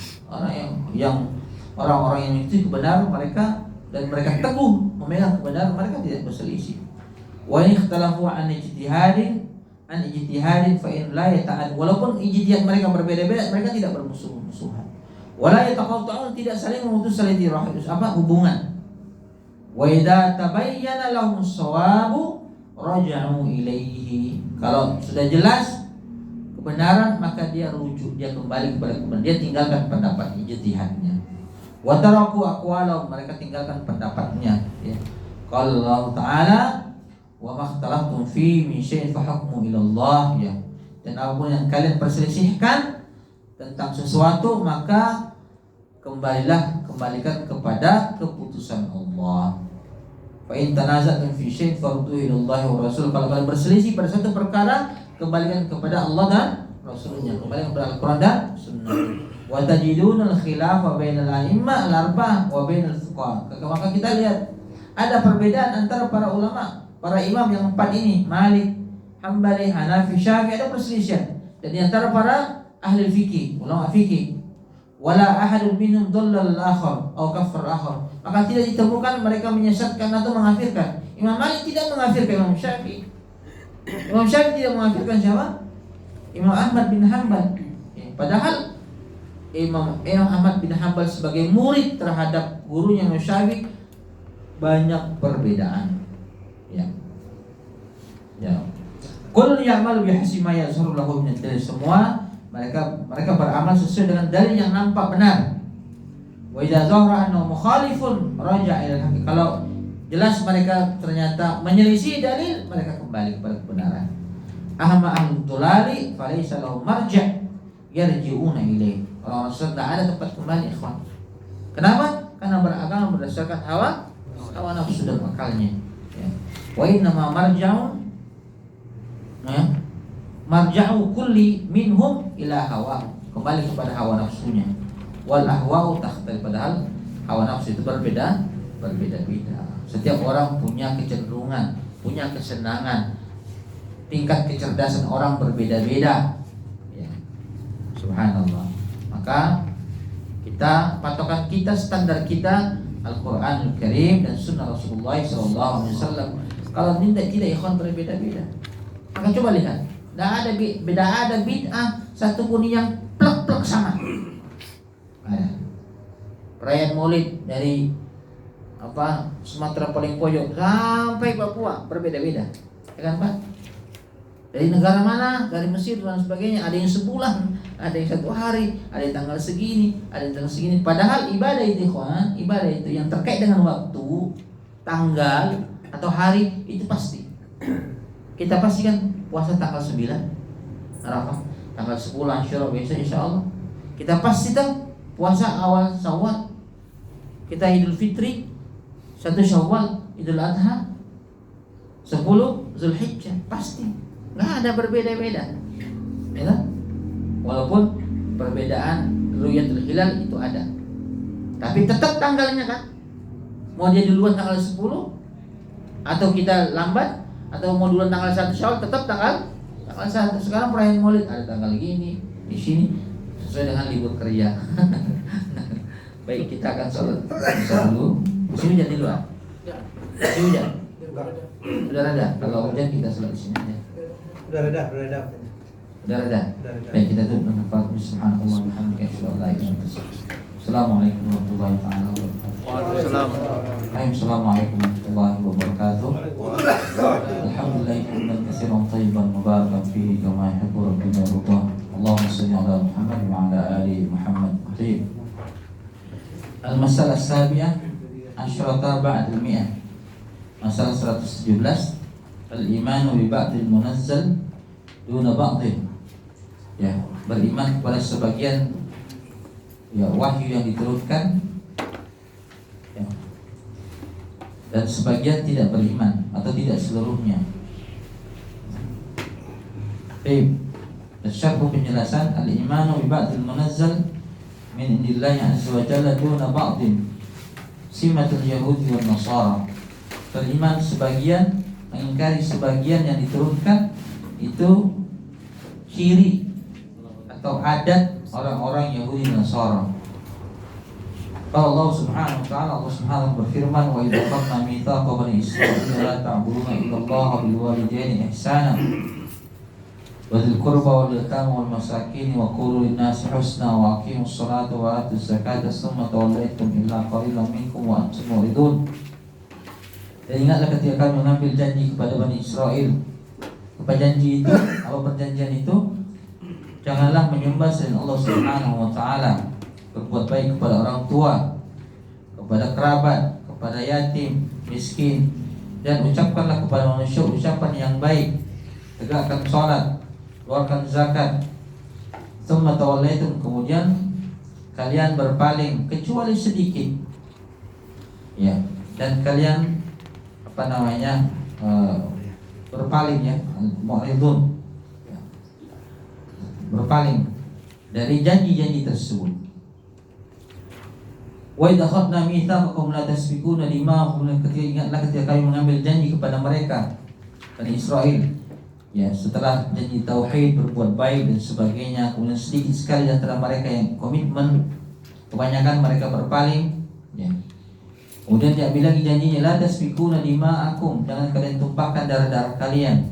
Orang-orang yang itu kebenaran mereka dan mereka teguh memegang kebenaran, mereka tidak berselisih. Wa in ikhtalafu an ijtihadin fa in la yata'ad, walaupun ijtihad mereka berbeda-beda, mereka tidak bermusuh-musuhan. Wala yataqatta'un, tidak saling memutus hubungan. Wa idza tabayyana lahum as-sawabu raja'u ilaihi. Kalau sudah jelas kebenaran, maka dia rujuk, dia kembali kepada kebenaran, dia tinggalkan pendapat ijtihadnya. Wa taraku aqwalahum, mereka tinggalkan pendapatnya, ya. Qala Allah Ta'ala wa makhtalaftum fi min syai'in fa hukmu ila Allah, ya. Dan apapun yang kalian perselisihkan tentang sesuatu, maka kembalikan kepada keputusan Allah. Fa in tanaza'tum fi syai'in farudduhu ila Allah wa Rasul. Kalau kalian berselisih pada satu perkara, kembalikan kepada Allah dan Rasulnya, kembalikan kepada Al-Quran dan Sunnah. Wa tajiduna al-khilafa bainal a'immah al-arba'ah wa bainal fuqaha. Maka kita lihat ada perbedaan antara para ulama, para imam yang empat ini, Malik, Hambali, Hanafi, Syafi'i, ada perselisihan. Dan di antara para ahli fikih, ulama fikih, wala ahadun minhum dhallal al-akhar atau kaffar al-akhar. Maka tidak ditemukan mereka menyesatkan atau mengafirkan. Imam Malik tidak mengafirkan Imam Syafi'i. Imam Syafi'i tidak mengafirkan siapa? Imam Ahmad bin Hanbal. Padahal Imam Ahmad bin Hanbal sebagai murid terhadap gurunya Imam Syafi'i banyak perbedaan. Ya. Kullu ya'malu bihasbi ma yazharu lahu min ad-dalil. Semua mereka beramal sesuai dengan dalil yang nampak benar. Wa idza zahara annahu mukhalifun raja'a ila al-haqq. Kalau jelas mereka ternyata menyelisih dalil, mereka kembali kepada kebenaran. Ahma ahlul dolali falaysa lahum marja' yarji'una ilaih. Orang-orang sesat tidak ada tempat kembali, ikhwan. Kenapa? Karena beragama berdasarkan hawa nafsu dan akalnya. Ya. Wa inna ma marja'u kulli minhum ila hawa, kembali kepada hawa nafsunya. Wal ahwa'u takhtalif, padahal hawa nafsu itu berbeda-beda. Setiap orang punya kecenderungan, punya kesenangan. Tingkat kecerdasan orang berbeda-beda. Ya. Subhanallah. Maka patokan kita, standar kita Al-Quranul Karim dan Sunnah Rasulullah SAW. Kalau tidak ikhwan berbeda-beda. Maka coba lihat, tidak ada bid'ah satupun yang plek-plek sama. Ada. Perayaan Maulid dari Sumatera paling pojok sampai Papua berbeda-beda, ya kan Pak? Dari negara mana, dari Mesir dan sebagainya, ada yang sebulan, ada yang 1 hari, ada yang tanggal segini, ada yang tanggal segini. Padahal ibadah itu yang terkait dengan waktu, tanggal atau hari itu pasti. Kita pastikan puasa tanggal 9 Arafah, tanggal 10 Asyura biasa insyaallah. Kita pastikan puasa awal Syawal. Kita Idul Fitri 1 Syawal, Idul Adha 10 Zulhijjah, pasti. Nggak ada berbeda-beda, ya? Walaupun perbedaan ru'yatul hilal itu ada, tapi tetap tanggalnya kan. Mau dia duluan tanggal 10 atau kita lambat, atau mau duluan tanggal 1 Syawal, tetap tanggal 1. Sekarang perayaan Maulid ada tanggal gini di sini sesuai dengan libur kerja. Baik, kita akan sholat dulu. Musim hujan di luar. Musim hujan. Sudah ada. Kalau hujan kita sholat di sini aja. Sudah reda. Udah reda? Baik, kita tutup dengan kalimat subhanallah wa bihamdihi asyhadu an la ilaha illa anta. Assalamualaikum warahmatullahi wabarakatuh. Assalamualaikum warahmatullahi wabarakatuh. Alhamdulillah hamdan katsiran thayyiban mubarakan fihi kama yuhibbu rabbuna wa Allahumma shalli ala Muhammad wa ala ali Muhammad. Al-masalah as-sabi'ah asyrata ba'dal mi'ah. Masalah 117, al-imanu bi ba'dil munazzal duna ba'dil. Ya, beriman kepada sebagian wahyu yang diturunkan, ya, dan sebagian tidak beriman atau tidak seluruhnya. Baik, syarh penjelasan al-imanu bi ba'dil munazzal min indillahi azza wa jalla duna ba'din simatul yahudi wan nasara. Beriman sebagian, mengingkari sebagian yang diturunkan, itu ciri atau adat orang-orang Yahudi dan Nasara. Allah Subhanahu wa ta'ala, Allah Subhanahu berfirman, wa idza akhadna mitsaqa bani Israila la ta'buduna illallaha bil walidayni ihsana wa dzil qurba wal yatama wal masakin wa qulu lin nasi husna wa aqimus salata wa atuz zakata tsumma tawallaytum illa qalilan minkum wa antum muridun. Dan ingatlah ketika kami mengambil janji kepada Bani Israel. Apa janji itu? Apa perjanjian itu? Janganlah menyembah selain Allah Subhanahu wa ta'ala. Berbuat baik kepada orang tua, kepada kerabat, kepada yatim, miskin. Dan ucapkanlah kepada manusia ucapan yang baik. Tegakkan sholat, keluarkan zakat. Tsumma tawallaytum, kemudian kalian berpaling kecuali sedikit. Ya, dan kalian berpaling, ya, mu'ridun, ya, berpaling dari janji-janji tersebut. Wa idza akhadna mitsaqakum la tasfikuna dima'akum, ingatlah ketika kami mengambil janji kepada mereka Bani Israel, ya, setelah janji tauhid, berbuat baik dan sebagainya, kemudian sedikit sekali di antara mereka yang komitmen, kebanyakan mereka berpaling, ya. Kemudian dia bilang janjinya, la tasfikuna dima'akum, jangan kalian tumpahkan darah-darah kalian,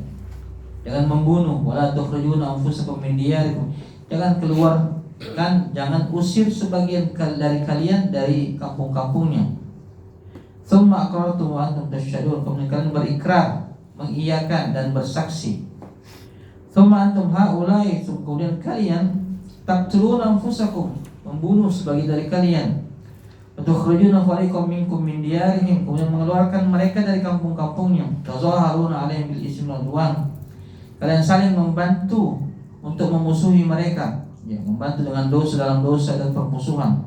jangan membunuh, wala tukhrijuna anfusakum min diyarikum, jangan keluarkan, jangan usir sebagian dari kalian dari kampung-kampungnya. Tsumma aqrartum wa antum tasyhadun, kemudian kalian berikrar, mengiyakan dan bersaksi. Tsumma antum haula'i, kemudian kalian taqtuluna anfusakum, membunuh sebagian dari kalian. Tukhrijuna fariqam minkum min diyarihim, kemudian mengeluarkan mereka dari kampung-kampungnya. Tazaharuna 'alaihim bil ismi wal 'udwan, kalian saling membantu untuk memusuhi mereka, ya, membantu dengan dosa dalam dosa dan permusuhan.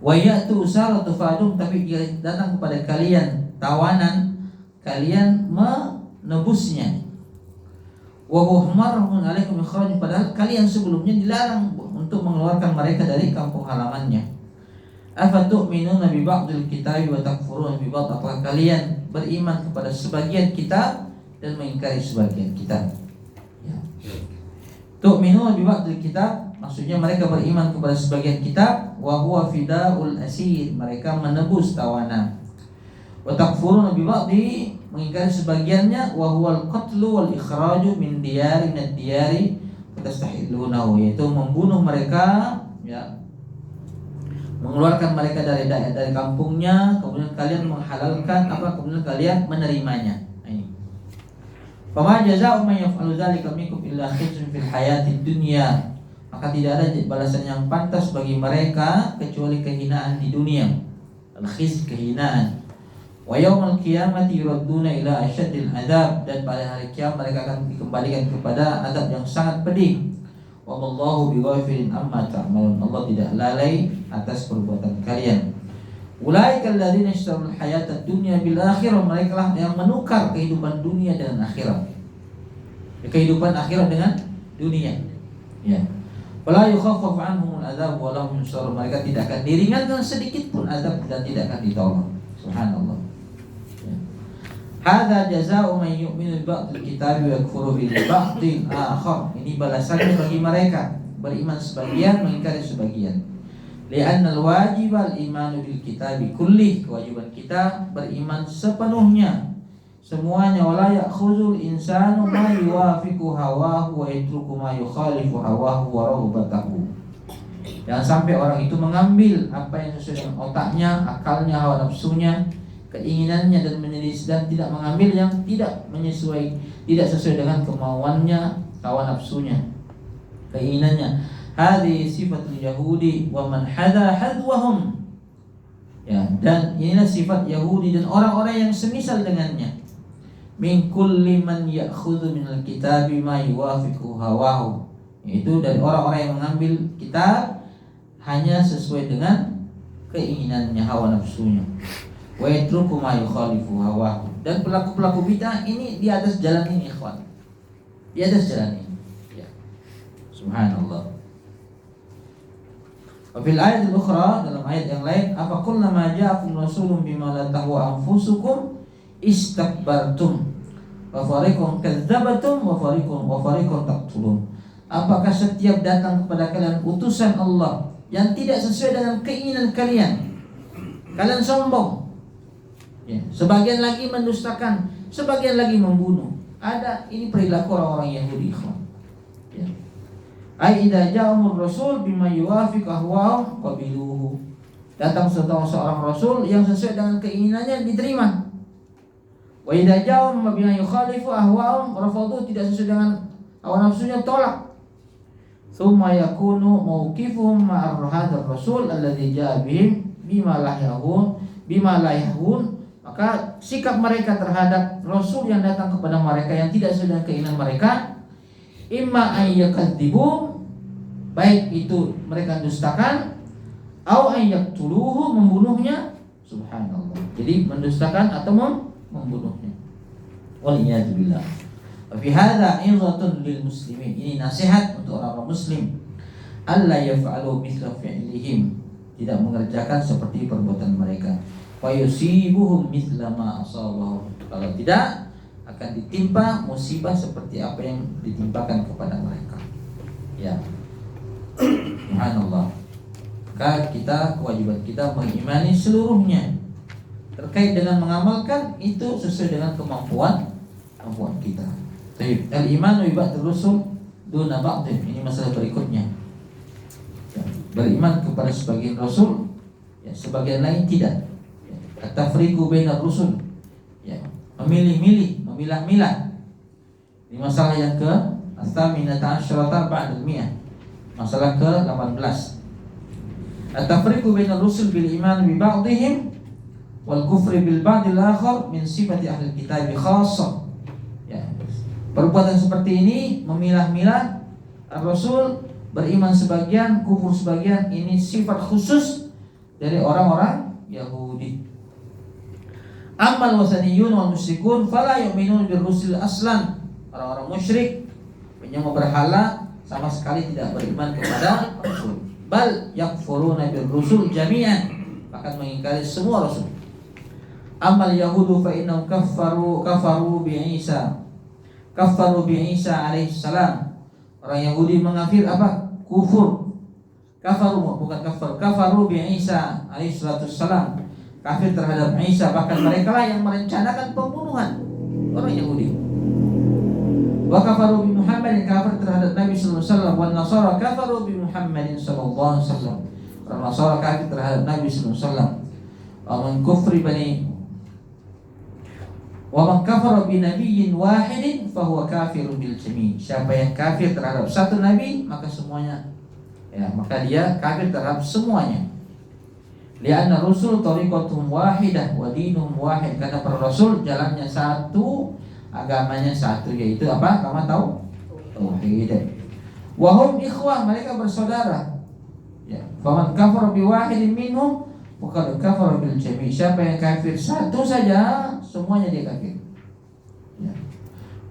Wa ya'tu usaratu fa'dum, tapi jika datang kepada kalian tawanan, kalian menebusnya. Wa humarun 'alaikum ikhraj, padahal kalian sebelumnya dilarang untuk mengeluarkan mereka dari kampung halamannya. Afatu'minuna bi ba'dil kitabi wa takfuruna bi ba'd, apakah kalian beriman kepada sebagian kitab dan mengingkari sebagian kitab, ya. Tu'minuna bi ba'dil kitab, maksudnya mereka beriman kepada sebagian kitab, wa huwa fida'ul asir, mereka menebus tawanan. Wa takfuruna bi ba'di, mengingkari sebagiannya, wa huwal qatlu wal ikhraju min diyari min ad-diyari fatastahillunahu, yaitu membunuh mereka, ya, mengeluarkan mereka dari kampungnya, kemudian kalian menghalalkan kemudian kalian menerimanya. Ini. Fama jazaa'u man yaf'alu dzalika minkum illa khizyun fil hayatid dunya, maka tidak ada balasan yang pantas bagi mereka kecuali kehinaan di dunia. Al-khizy, kehinaan. Wa yaumal qiyamati yuradduna ila asyaddil adzab, dan pada hari kiamat mereka akan dikembalikan kepada azab yang sangat pedih. Wallahu bighafilin amma ta'malun, Allah tidak lalai atas perbuatan kalian. Ulaika alladziina ishtarul hayatad dunya bil akhirah, mereka lah yang menukar kehidupan dunia dengan akhirat. Kehidupan akhirat dengan dunia, ya. Wala yukhaffaf anhumul adzab wa lahum yunsarun, mereka tidak akan diringankan sedikit pun azab dan tidak akan ditolong. Subhanallah. Hadza jazaa'u man yu'minu bi ba'dil kitabi wa yakfuru bil ba'dil akhar. Ini balasannya bagi mereka beriman sebagian, mengingkari sebagian. Li'anna al-wajib al-imanu bil kitabi kulli, kewajiban kita beriman sepenuhnya semuanya, wala ya'khudhul insanu ma yuwafiqu hawahu wa yatruku ma yukhalifu hawahu wa raghbatahu. Jangan sampai orang itu mengambil apa yang sesuai dengan otaknya, akalnya, hawa nafsunya, keinginannya, dan tidak mengambil yang tidak sesuai dengan kemauannya, hawa nafsunya, keinginannya. Hadhihi sifatul yahudi wa man hadha hadwahum. Ya, dan inilah sifat Yahudi dan orang-orang yang semisal dengannya. Min kulli man ya'khudhu minal kitabi ma yuwafiqu hawahu. Yaitu dari orang-orang yang mengambil kitab hanya sesuai dengan keinginannya, hawa nafsunya. Wa yatruku ma yukhalifu hawahu. Dan pelaku-pelaku bid'ah ini di atas jalan ini, ikhwan. Di atas jalan ini. Ya. Subhanallah. Wa fil ayat al-ukhra, dalam ayat yang lain, afa kullama ja'akum rasulun bima la tahwa anfusukum istakbartum wa fariqun kadzdzabatum wa fariqun taqtulun. Apakah setiap datang kepada kalian utusan Allah yang tidak sesuai dengan keinginan kalian, kalian sombong, ya, sebagian lagi mendustakan, sebagian lagi membunuh. Ada, ini perilaku orang-orang Yahudi, ya. Ai idza ja'amur rasul bima yuwafiq ahwahum qabiluhu. Datang seorang rasul yang sesuai dengan keinginannya, diterima. Wa idza ja'ahum bima yukhalifu ahwahum rafadu, tidak sesuai dengan hawa nafsunya, tolak. Tsumma yakunu mauqifuhum ma'ar hadzal rasul alladzi ja'a bihim bima la yahun. Maka sikap mereka terhadap rasul yang datang kepada mereka yang tidak sesuai dengan keinginan mereka, imma an yakadzibum, baik itu mereka dustakan, au an yaqtuluhu, membunuhnya. Subhanallah. Jadi mendustakan atau membunuhnya. Waliyadu billah. Wa fi hadza 'izatun lil muslimin. Ini nasihat untuk orang-orang muslim. Alla yaf'alu mithla fi'lihim, tidak mengerjakan seperti perbuatan mereka. Wa yusibuhum mithla ma asabahum. Kalau tidak, akan ditimpa musibah seperti apa yang ditimpakan kepada mereka. Ya. Subhanallah. Maka kewajiban kita mengimani seluruhnya. Terkait dengan mengamalkan itu sesuai dengan kemampuan kita. Baik, al-iman bi ba'd ar-rusul duna ba'd. Ini masalah berikutnya. Ya, beriman kepada sebagian rasul, ya, sebagian lain tidak. Ya, at-tafriqu bainar rusul. Ya, memilih-milih, memilah-milah. Ini masalah yang ke-18 ba'd al-mi'ah. Masalah ke-18. At-tafriqu bainar rusul bil iman bi ba'dihim wal kufri bil ba'd al-akhar min sifati ahli kitab khassah. Ya. Perbuatan seperti ini, memilah-milah Rasul, beriman sebagian, kufur sebagian, ini sifat khusus dari orang-orang Yahudi. Amal wasaniyun wal musyrikun fala yu'minun bir rusul aslan. Orang-orang musyrik, penyembah berhala, sama sekali tidak beriman kepada Rasul. Bal yakfuruna bir rusul jami'an, bahkan mengingkari semua Rasul. Amal yahudu fa innahum kafaru bi Isa alaihi salam. Orang Yahudi mengafir apa? Kufur. Kafaru bi Isa alaihi salam. Kafir terhadap Isa, bahkan mereka lah yang merencanakan pembunuhan orang Yahudi. Wa kafaru bi Muhammadin, kafir terhadap Nabi sallallahu alaihi wasallam. Wan Nasara kafaru bi Muhammadin sallallahu alaihi wasallam. Orang Nasara kafir terhadap Nabi sallallahu alaihi wasallam. Wa man kafara bi nabiyyin wahidin fa huwa kafirun bil jami'. Siapa yang kafir terhadap satu nabi, maka semuanya, ya, maka dia kafir terhadap semuanya. Li'anna rusul tariqatuhum wahidah wa dinuhum wahid. Karena para rasul jalannya satu, agamanya satu, yaitu apa? Kamu tahu? Tauhid. Wa hum ikhwah, mereka bersaudara. Ya, faman kafara bi wahidin minhum faqad kafara bil jami'. Siapa yang kafir satu saja, semuanya dia kafir. Ya.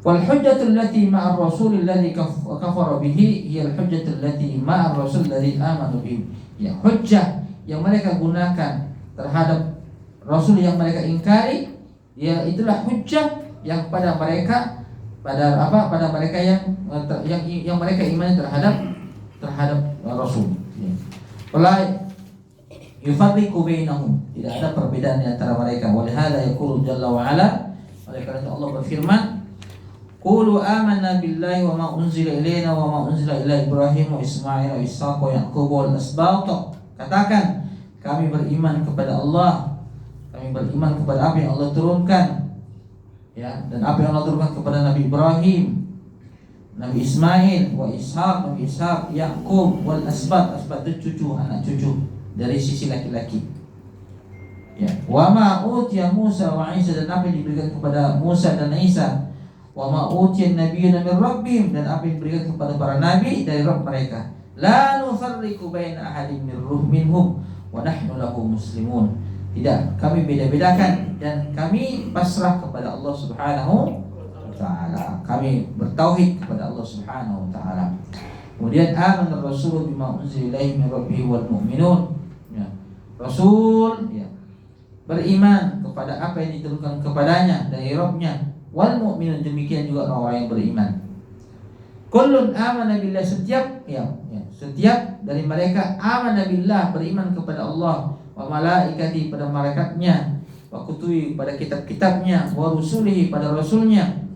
Wal hujjatul lati ma'ar rasul alladhi kafara bihi hiya al hujjatul lati ma'ar rasul alladhi amanu bihi. Ya, hujjah yang mereka gunakan terhadap rasul yang mereka ingkari, ya, itulah hujjah yang pada mereka yang mereka imani terhadap rasul. Ya. Wala yufarriqu bainahum, tidak ada perbedaan di antara mereka. Wa hadza yaqulu jalla wa ala, oleh Oleh karena itu Allah berfirman, Qulu amanna billahi wa ma unzila ilaina wa ma unzila ila Ibrahim wa Ismail wa Ishaq wa Yaqub wal asbat. Katakan, kami beriman kepada Allah. Kami beriman kepada apa yang Allah turunkan. Ya, dan apa yang Allah turunkan kepada Nabi Ibrahim, Nabi Ismail, wa Ishaq, Nabi Ishaq, Yaqub wal asbat. Asbat itu cucu, anak cucu dari sisi laki-laki. Ya, wa ma utiya Musa wa Isa, dan apa yang diberikan kepada Musa dan Isa. Wa ma utiya an-nabiyyuna min rabbihim, dan apa yang diberikan kepada para nabi dari Rabb mereka. La nufarriqu baina ahadin minhum wa nahnu lahu muslimun. Tidak, kami beda-bedakan dan kami pasrah kepada Allah Subhanahu wa taala. Kami bertauhid kepada Allah Subhanahu wa taala. Kemudian amana ar-rasul bima unzila ilaihi min rabbih wal mu'minun. Ya. Rasul ya, beriman kepada apa yang diturunkan kepadanya dari Rabb-nya. Wal mu'minun, demikian juga orang yang beriman. Kullun amana billah, setiap dari mereka amana billah, beriman kepada Allah, wa malaikati, pada malaikatnya, wa kutubi, pada kitab-kitabnya, wa rusulihi, pada rasulnya.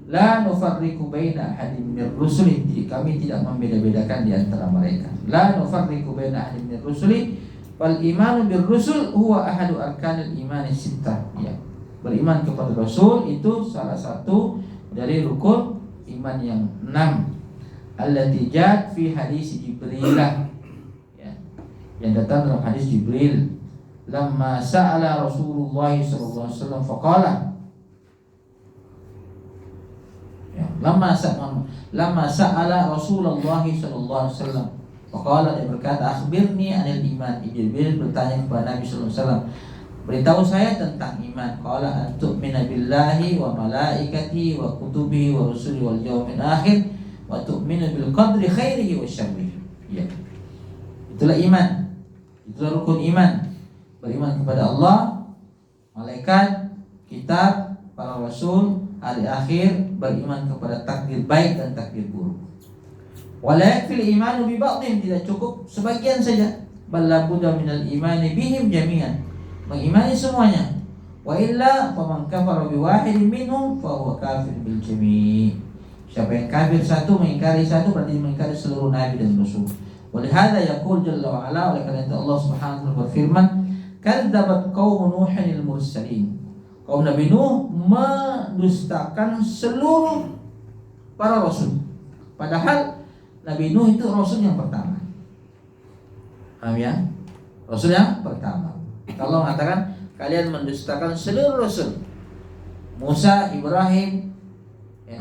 La nufarriqu baina ahadin min rusuli, kami tidak membeda-bedakan di antara mereka. La nufarriqu baina ahadin min rusuli, wal imanu bir rusul huwa ahadu arkanil imani sittah. Ya. Beriman kepada Rasul itu salah satu dari rukun iman yang 6. Allati jat fi hadis Jibril. Ya. Yang datang dalam hadis Jibril. Lamma sa'ala Rasulullah sallallahu alaihi wasallam faqala. Ya, lamma sa'ala Rasulullah sallallahu alaihi wasallam faqala, dia berkata, akhbirni anil iman. Jibril bertanya kepada Nabi sallallahu alaihi wasallam, beritahu saya tentang iman. Qala an tu'mina billahi wa malaikatihi wa kutubihi wa rusulihi wal yawmil akhir wa tu'minu bil qadri khairihi wa syarrihi. Ya. Itulah iman. Itulah rukun iman. Beriman kepada Allah, malaikat, kitab, para rasul, hari akhir, beriman kepada takdir baik dan takdir buruk. Wala yakfil imanu bi ba'dhin, tidak cukup sebagian saja. Bal la budda minal imani bihim jami'an, mengimani semuanya. Wa illa faman kafara bi wahidin minhum fa huwa kafir bil jami'. Siapa yang kafir satu, mengingkari satu, berarti mengingkari seluruh nabi dan rasul. Walihada yaqul jalla wa ala, oleh karena itu Allah Subhanahu wa taala berfirman, kadzabat qaum nuhin al mursalin. Kaum Nabi Nuh mendustakan seluruh para rasul. Padahal Nabi Nuh itu rasul yang pertama. Paham ya? Rasul yang pertama. Kalau mengatakan kalian mendustakan seluruh rasul, Musa, Ibrahim,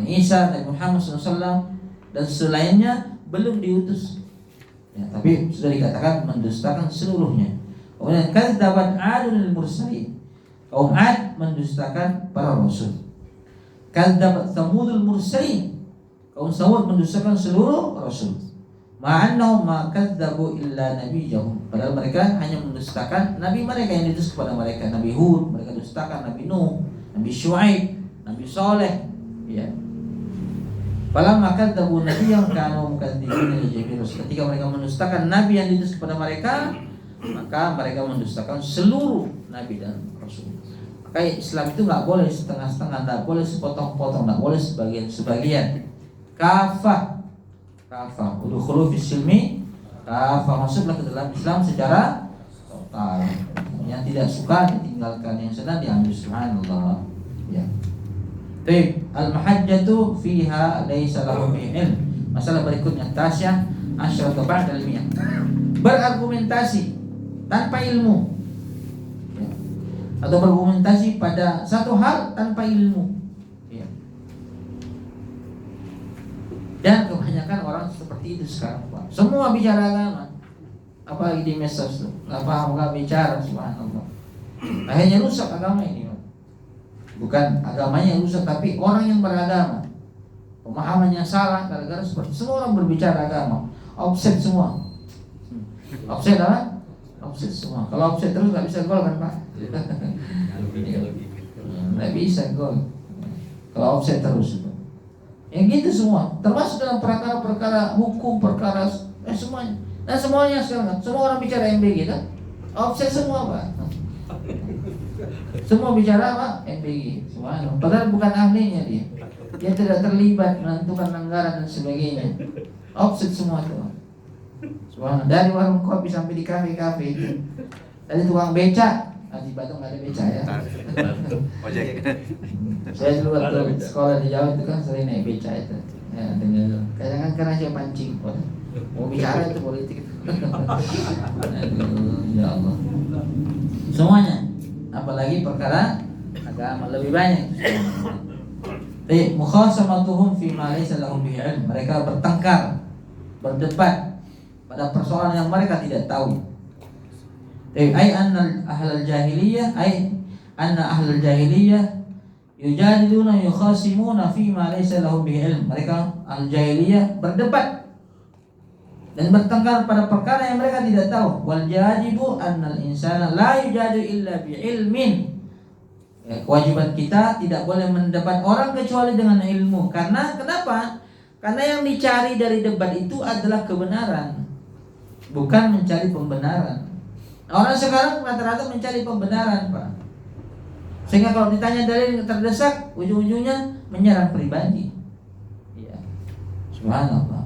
Isa, Nabi Muhammad SAW, dan selainnya belum diutus. Ya, tapi sudah dikatakan mendustakan seluruhnya. Kemudian kadzabat 'adul mursalin. Kaum 'Ad mendustakan para rasul. Kadzabat Tsamudul mursalin. Kaum Tsamud mendustakan seluruh rasul. Ma'annahum ma kadzabu illa nabiyyahum. Padahal mereka hanya mendustakan nabi mereka yang diutus kepada mereka. Nabi Hud, mereka dustakan Nabi Nuh, Nabi Syuaib, Nabi Saleh. Ya. Falamma kadzabu nabiyyan kanu mukadzibina li jami'ir rusul. Ketika mereka mendustakan nabi yang diutus kepada mereka, maka mereka mendustakan seluruh nabi dan rasul. Maka Islam itu nggak boleh setengah-setengah, nggak boleh sepotong-potong, nggak boleh sebagian-sebagian. Kafah. Udkhulu fis silmi kafah, masuklah ke dalam Islam secara total. Yang tidak suka ditinggalkan, yang senang diambil. Subhanallah. Ya. Baik, al-mahajjatu fiha laisa lahu ilm. Masalah berikutnya, tasyah asyratu ba'da ilmiyah. Berargumentasi tanpa ilmu, ya. Atau berargumentasi pada satu hal tanpa ilmu, ya. Dan kebanyakan orang seperti itu sekarang, Pak. Semua bicara agama, apalagi di medsos, nggak paham, nggak bicara. Subhanallah. Akhirnya rusak agama ini, Pak. Bukan agamanya yang rusak, tapi orang yang beragama pemahamannya salah gara-gara seperti semua orang berbicara agama. Offset semua. Offset apa? Offset semua. Kalau offset terus nggak bisa gol kan, Pak? Nggak bisa gol. Kalau offset terus. Yang gitu semua. Termasuk dalam perkara-perkara hukum, perkara semuanya. Dan semuanya sekarang, semua orang bicara MBG kan? Offset semua, Pak. Semua bicara apa? MBG. Subhanallah. Padahal bukan ahlinya dia. Dia tidak terlibat menentukan anggaran dan sebagainya. Offset semua itu. Subhanallah. Dari warung kopi sampai di kafe-kafe itu. Dari tukang becak. Di Bandung nggak ada becak ya. Ojek. Saya dulu waktu sekolah di Jawa itu kan sering naik becak itu. Ya, dengan kadang-kadang karena saya pancing. Mau bicara itu politik itu. Aduh, ya Allah. Semuanya, apalagi perkara agama lebih banyak. Mukhasamatuhum fi ma laysa lahum bihi ilm. Mereka bertengkar, berdebat pada persoalan yang mereka tidak tahu. Ay anna ahlal jahiliyah anna ahlal jahiliyah yujadiluna yukhasimuna fi ma laysa lahum bihi ilm. Mereka al-jahiliyah berdebat dan bertengkar pada perkara yang mereka tidak tahu. Wal jajibu annal insana la yujadilu illa bi ilmin. Ya, kewajiban kita tidak boleh mendebat orang kecuali dengan ilmu. Karena kenapa? Karena yang dicari dari debat itu adalah kebenaran, bukan mencari pembenaran. Orang sekarang rata-rata mencari pembenaran, Pak. Sehingga kalau ditanya dalil yang terdesak, ujung-ujungnya menyerang pribadi. Ya. Subhanallah.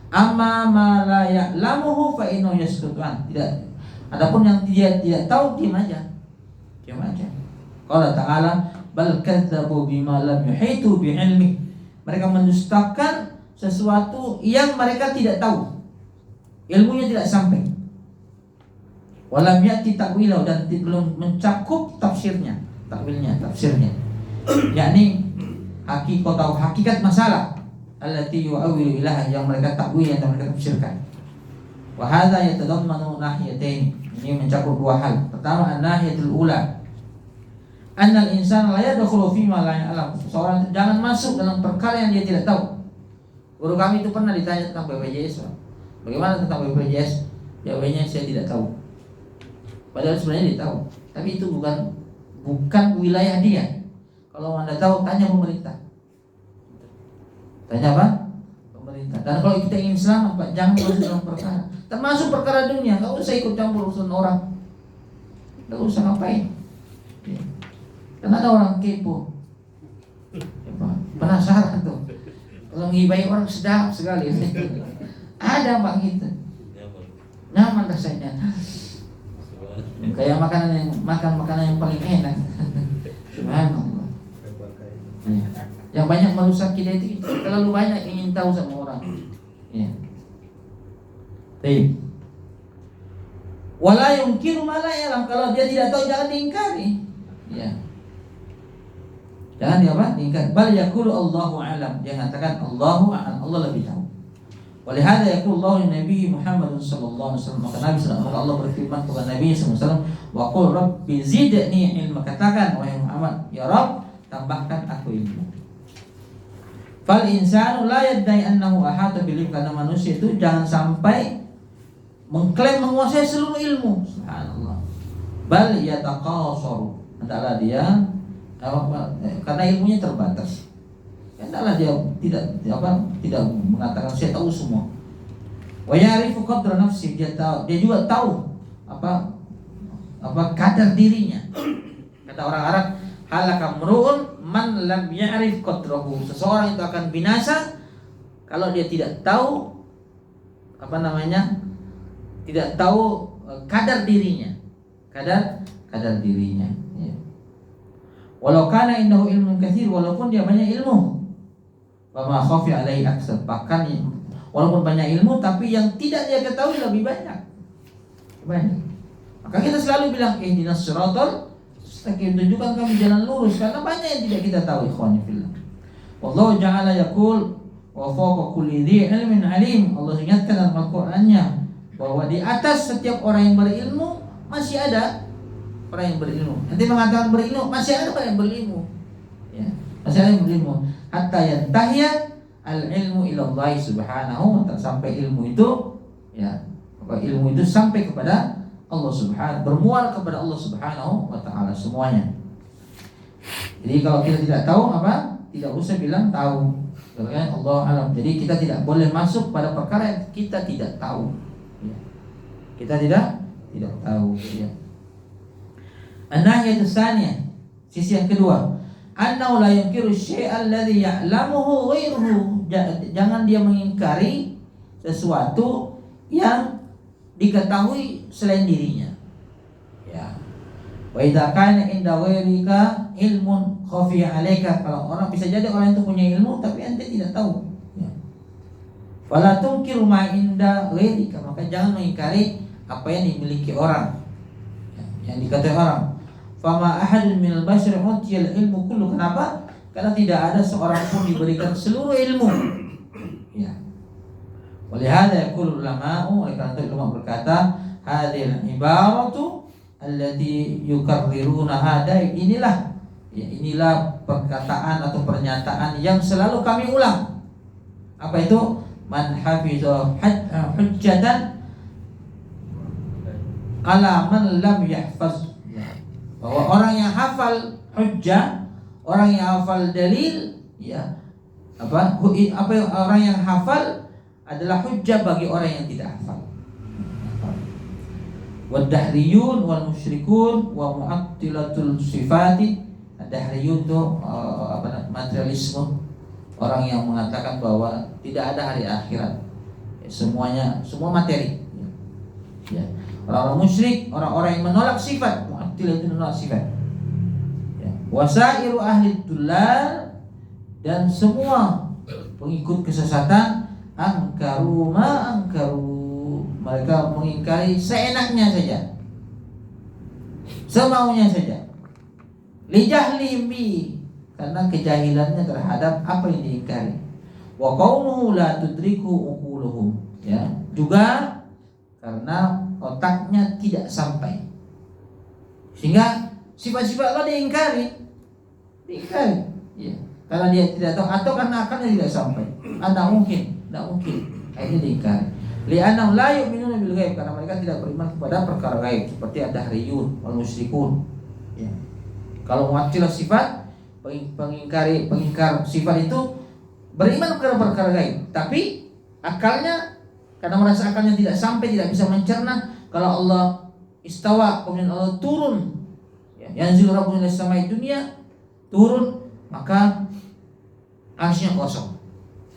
Amma ma la ya'lamuhu fa innahu yaskutu an. Tidak. Adapun yang dia tidak tahu, diam aja. Diam aja. Qala ta'ala bal kadzdzabu bima lam yuhitu bi ilmi. Mereka mendustakan sesuatu yang mereka tidak tahu. Ilmunya tidak sampai. Walam ya'ti ta'wilahu, dan belum mencakup tafsirnya, takwilnya, tafsirnya. Yakni hakikat masalah allati yu'awwilu ilaha, yang mereka takwil, yang mereka tafsirkan. Wa hadza yatadammanu nahiyatain. Ini mencakup dua hal. Pertama, an-nahiyatul ula, annal insana la yadkhulu fi ma la ya'lam. Seorang jangan masuk dalam perkara yang dia tidak tahu. Guru kami itu pernah ditanya tentang BPJS. Bagaimana tentang BPJS? Jawabannya saya tidak tahu. Padahal sebenarnya dia tahu, tapi itu bukan wilayah dia. Kalau Anda tahu, tanya pemerintah. Tanya apa? Pemerintah. Dan kalau kita ingin selamat, Pak, jangan masuk dalam perkara, termasuk perkara dunia. Nggak usah ikut campur urusan orang. Nggak usah ngapain. Ya. Karena ada orang kepo. Ya, Pak, penasaran tuh. Kalau ngibahi orang sedap sekali. Ada Pak gitu. Nyaman rasanya. Kayak makan makanan yang paling enak. Subhanallah. Ya. Yang banyak merusak kita itu terlalu banyak ingin tahu sama orang. Ya. Baik. Wala yungkiru ma la ya'lam. Kalau dia tidak tahu, jangan diingkari. Ya. Jangan diingkari. Bal yaqulu Allahu a'lam. Dia mengatakan Allahu a'lam, Allah lebih tahu. Walihada yaqulu Allahu Nabi Muhammad sallallahu alaihi wasallam. Maka Nabi sallallahu alaihi wasallam, Allah berfirman kepada Nabi sallallahu alaihi wasallam, wa qul rabbi zidni ilma. Katakan wahai Muhammad, ya Rabb, tambahkan aku ilmu. Fal insanu la yadai annahu ahata bil ilmi. Karena manusia itu jangan sampai mengklaim menguasai seluruh ilmu. Subhanallah. Bal yataqasaru. Hendaklah dia karena ilmunya terbatas. Hendaklah dia tidak mengatakan saya tahu semua. Wa ya'rifu qadra nafsi. Dia juga tahu apa kadar dirinya. Kata orang Arab, halaka mru'un man lam ya'rif qadrahu. Seseorang itu akan binasa kalau dia tidak tahu tidak tahu kadar dirinya. Kadar dirinya, ya. Walau kana indahu ilmun katsir, walaupun dia banyak ilmu. Wa ma khafi alaihi aksar. Bahkan walaupun banyak ilmu, tapi yang tidak dia ketahui lebih banyak. Maka kita selalu bilang ihdinas siratal mustaqim, tunjukkan kami jalan lurus, karena banyak yang tidak kita tahu, ikhwani fillah. Wallahu ja'ala yaqul wa fawqa kulli dhi ilmin alim. Allah ingatkan dalam Al-Qur'annya bahwa di atas setiap orang yang berilmu masih ada orang yang berilmu. Nanti mengatakan berilmu, masih ada orang yang berilmu. Ya, masih ada yang berilmu. Hatta yantahiya al-ilmu ila Allah subhanahu wa ta'ala. Sampai ilmu itu, ya, ilmu itu sampai kepada Allah subhanahu, bermuara kepada Allah subhanahu wa ta'ala semuanya. Jadi kalau kita tidak tahu tidak usah bilang tahu. Allah alam. Jadi kita tidak boleh masuk pada perkara yang kita tidak tahu. Ya. Kita tidak tahu. Ya. An-nahiyatu tsaniyah, sisi yang kedua, annahu la yunkiru syai'a alladhi ya'lamuhu ghairuhu. Jangan dia mengingkari sesuatu yang diketahui selain dirinya. Ya. Wa idza kana inda ghairika ilmun khafi 'alaika. Kalau orang bisa jadi orang itu punya ilmu tapi ente tidak tahu. Ya. Fala tunkiru ma inda ghairika, maka jangan mengingkari apa yang dimiliki orang. Ya, yang dikatakan orang. Fama ahadun minal bashar utiyal ilmu kullu. Kenapa? Karena tidak ada seorang pun diberikan seluruh ilmu. Ya. Walihada yaqulu ulama'u, oleh karena itu ulama berkata, hadhil ibaratu allati yukarriruna hada, inilah perkataan atau pernyataan yang selalu kami ulang. Apa itu? Man hafiza hujjatan ala man lam yahfaz. Bahwa orang yang hafal hujjah, orang yang hafal dalil, ya, orang yang hafal adalah hujjah bagi orang yang tidak hafal. Wad-dahriyun wal musyrikun wa mu'attilatul sifati. Ad-dahriyun itu materialisme, orang yang mengatakan bahwa tidak ada hari akhirat. Semua materi. Ya. Orang-orang musyrik, orang-orang yang menolak sifat, mu'attilah itu menolak sifat. Ya. Wasairu ahli dullal, dan semua pengikut kesesatan, angkaru, mereka mengingkari seenaknya saja, semaunya saja. Lijahlihim bi, karena kejahilannya terhadap apa yang diingkari. Wa qaunuhu la tudriku uquluhum, ya, juga karena otaknya tidak sampai, sehingga sifat-sifat Allah diingkari, ya, karena dia tidak tahu atau karena akalnya tidak sampai. Tidak mungkin, akhirnya diingkari. Li'annahum la yu'minuna bil ghaib, karena mereka tidak beriman kepada perkara gaib, seperti ad-dahriyun wal musyrikun. Ya. Kalau mu'attilah sifat, pengingkar sifat itu beriman kepada perkara gaib, tapi akalnya, karena merasa akalnya tidak sampai, tidak bisa mencerna kalau Allah istawa, kemudian Allah turun, ya, yanzil rabbuna ilas samai dunia, turun, maka arsy-Nya kosong.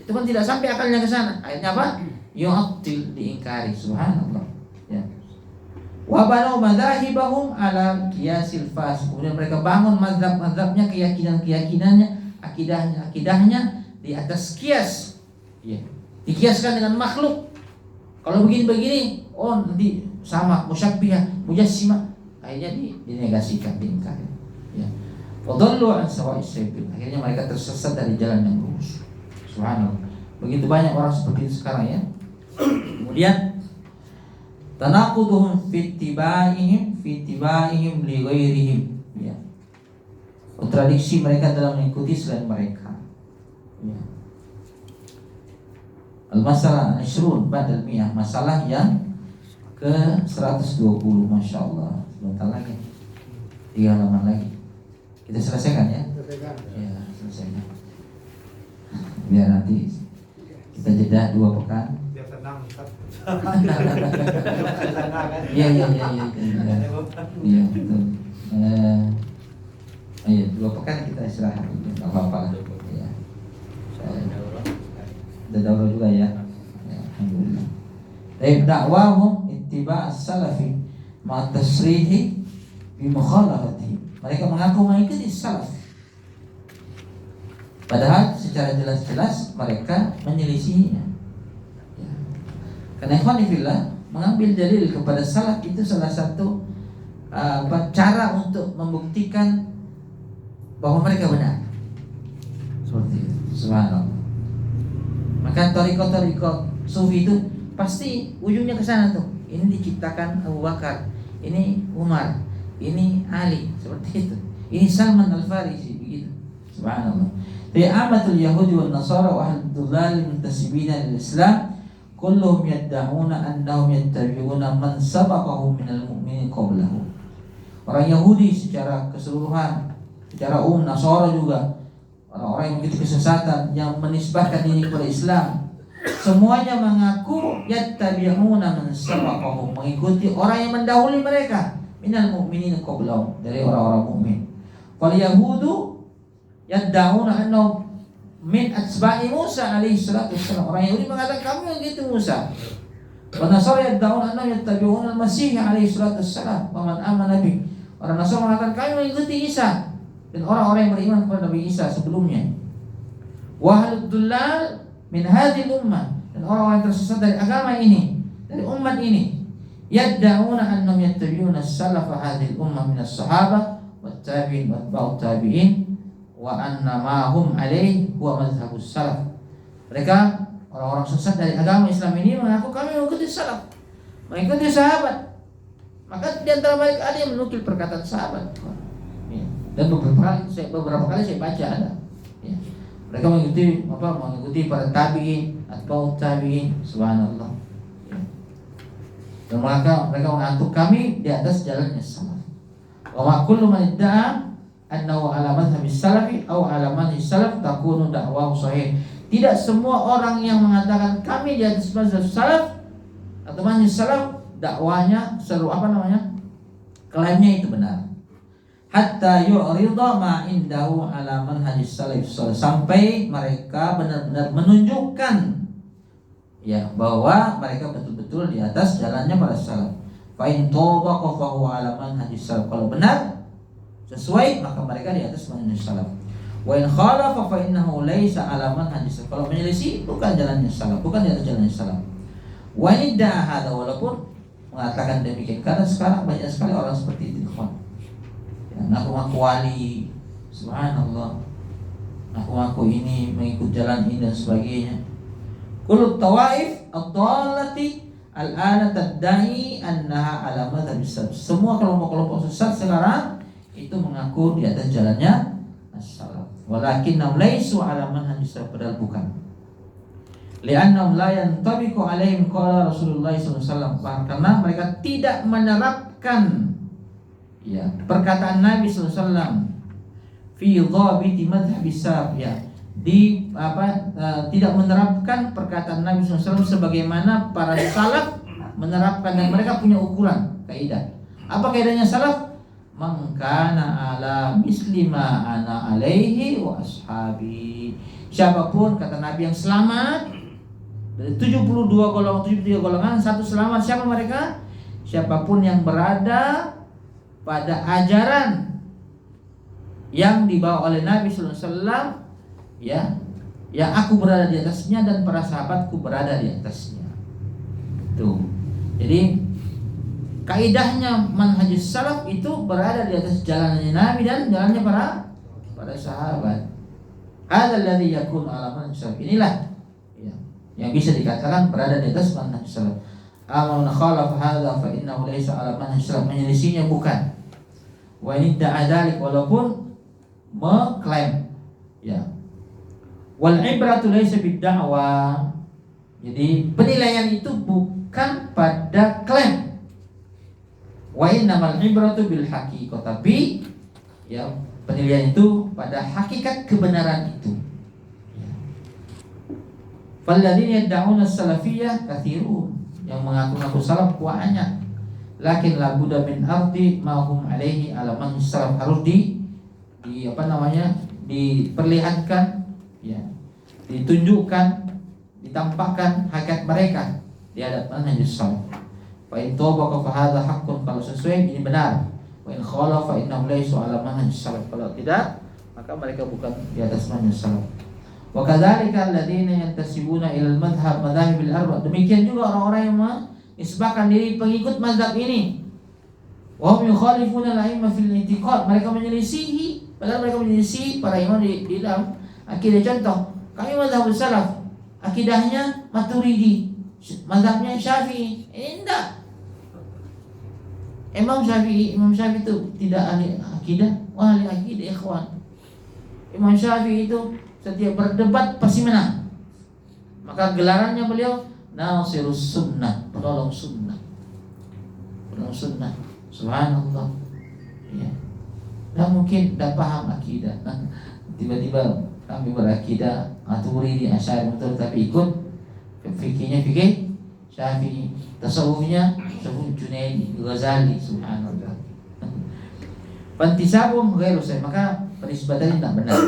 Itu kan tidak sampai akalnya ke sana. Akhirnya apa? Yu'attil, diingkari. Subhanallah. Ya. Wa banu madzahibahum ala qiyasil fas. Kemudian mereka bangun mazhab-mazhabnya, keyakinan-keyakinannya, akidahnya di atas kias. Ya. Dikiaskan dengan makhluk. Kalau begini-begini, oh nanti sama, musyabbihah, mujassimah, akhirnya dinegasikan, diingkari. Ya. Wadallu an sawa'is sabil, akhirnya mereka tersesat dari jalan yang lurus. Subhanallah. Begitu banyak orang seperti itu sekarang, ya. Kemudian tanaquduhum fi ittibaihim li ghairihim, ya. Kontradiksi mereka dalam mengikuti selain mereka. Ya. Al-masalah asyrun ba'dal mi'ah, masalah yang ke 120, Masya Allah. Sebentar lagi, 3 halaman lagi kita selesaikan, ya. Ya, selesaikan. Biar nanti kita jeda 2 pekan. Biar tenang, Ustaz. Iya, betul. Iya, 2 pekan kita istirahat, nggak apa-apa. Ya. Ada daurah juga, ya. Ya, alhamdulillah. Tapi dakwahum ittiba' as-salafi ma tasrihi bi mukhalafatihi. Mereka mengaku mengikuti salaf, padahal secara jelas-jelas mereka menyelisihinya. Ya. Karena ikhwanifillah, mengambil dalil kepada salaf itu salah satu cara untuk membuktikan bahwa mereka benar. Seperti itu. Subhanallah. Maka thariqah sufi itu pasti ujungnya ke sana tuh. Ini diciptakan Abu Bakar, ini Umar, ini Ali, seperti itu. Ini Salman Al-Farisi, begitu. Subhanallah. Amatul Yahudi wal Nasara wa ahlul dhalal muntasibina lil Islam kulluhum yad'una annahum yattabi'una man sabaqahum minal mu'minin qablahu. Orang Yahudi secara keseluruhan, secara umum, Nasara juga, orang-orang yang begitu kesesatan, yang menisbahkan diri kepada Islam, semuanya mengaku yattabi'una man sabaqahum, mengikuti orang yang mendahului mereka minal mu'minin qablahum, dari orang-orang mukmin. Fal yahudu yad'una annahum min atba'i Musa alaihi salatu wassalam. Orang Yahudi mengatakan kami begitu Musa. Wa Nasara yad'una annahum yattabi'una al-Masih alaihi salatu wassalam wa man amana bi. Orang Nasara mengatakan kami mengikuti Isa dan orang-orang yang beriman kepada Nabi Isa sebelumnya. Wa ahlud dullal min hadhihi ummah, dan orang-orang yang tersesat dari agama ini, dari umat ini, yad'una annahum yattabi'una as-salaf hadhihi ummah min as-sahabah wat tabi'in wa atba'ut tabi'in wa anna ma hum alaihi huwa mazhabus salaf. Mereka orang-orang sesat dari agama Islam ini mengaku kami mengikuti salaf, mengikuti sahabat. Maka di antara mereka ada yang menukil perkataan sahabat. Ya. Dan beberapa kali saya baca ada. Ya. Mereka mengikuti para tabi'in atau tabi'in, subhanallah. Ya. Dan mereka mengaku kami di atas jalannya salaf. Wa ma kullu man idda'a annahu ala madhhabis salafi aw ala manhaj salaf takunu da'wahu sahih. Tidak semua orang yang mengatakan kami di atas mazhab salaf atau manhaj salaf, dakwanya klaimnya itu benar. Hatta yu'rida ma indahu ala manhajis salaf, sampai mereka benar-benar menunjukkan ya bahwa mereka betul-betul di atas jalannya para salaf. Fa in tabaqa fa huwa ala manhajis salaf. Kalau benar sesuai maka mereka di atas manhaj salaf. Wa in khalafa fa innahu laisa ala manhajis salaf. Kalau menyelisih bukan jalannya salaf, bukan di atas jalannya salaf. Wa idda hada, walaupun mengatakan demikian, karena sekarang banyak sekali orang seperti itu, ya, ngaku-ngaku wali, subhanallah, ngaku-ngaku ini mengikut jalan ini dan sebagainya. Kullu tawaif ad-dallati al-ana tadda'i annaha ala madhhabis salaf. Semua kelompok-kelompok sesat sekarang itu mengaku di atas jalannya as-salaf, walakinnahum laisu ala manhajis salaf, padahal bukan. Li'annahum la yantabiqu alaihim qala Rasulullah sallallahu alaihi wasallam, karena mereka tidak menerapkan ya perkataan Nabi sallallahu alaihi wasallam fi dhabiti madhhabis salaf, ya tidak menerapkan perkataan Nabi sallallahu alaihi wasallam sebagaimana para salaf menerapkan, dan mereka punya ukuran kaidah. Apa kaidahnya salaf? Man kana ala mislima ana alaihi wa ashabi. Siapapun, kata Nabi, yang selamat dari 72 golongan, 73 golongan, satu selamat. Siapa mereka? Siapapun yang berada pada ajaran yang dibawa oleh Nabi sallallahu alaihi wasallam, ya, yang aku berada di atasnya dan para sahabatku berada di atasnya. Tuh. Jadi kaidahnya manhajus salaf itu berada di atas jalannya Nabi dan jalannya para sahabat. Hadzal ladzi yakunu ala manhaj salaf. Inilah yang bisa dikatakan berada di atas manhaj salaf. Aman khalaf hadza fa innahu laysa ala manhaj salaf. Menyelisihnya bukan. Wa in da'adzalik, walaupun mengklaim, ya. Wal ibratu laysa bid-da'wa. Jadi penilaian itu bukan pada klaim. Wa innamal ibratu bil haqiqah, tapi ya penilaian itu pada hakikat kebenaran itu. Falladzina yad'una as-salafiyyah katsirun, yang mengaku-ngaku salaf banyak. Lakin la budda min ardi ma hum alaihi ala man salaf, harus diperlihatkan, ya, ditunjukkan, ditampakkan hakikat mereka di hadapan manhaj salaf. Fa in tabaqa fa hadza haqqun, kalau sesuai ini benar. Wa in khalafa fa innahu laysa ala manhaj salaf, kalau tidak maka mereka bukan di atas manhaj salaf. Wa kadzalika alladziina yantasibuna ila al-madhhab madhahibil arba'. Demikian juga orang-orang yang menisbahkan diri pengikut mazhab ini. Wa hum yukhalifuna al-a'imma fil i'tiqad. Mereka menyelisihi, padahal mereka menyelisihi para imam di dalam akidah. Contoh, kami mazhab salaf, akidahnya Maturidi, mazhabnya Syafi'i. Enggak. Imam Syafi'i itu tidak ahli akidah, ahli akidah, ikhwan. Imam Syafi'i itu setiap berdebat pasti menang. Maka gelarannya beliau Nasirus Sunnah, penolong sunnah. Penolong sunnah. Subhanallah. Ya. Dan mungkin tidak paham akidah. Tiba-tiba kami berakidah Maturidi, Asy'ari, tapi ikut fikihnya fikih Syafi'i, tasawufnya tasawuf Junaidi, Ghazali, subhanallah. Fantisabum ghairu sahih, maka penisbatan ini tidak benar.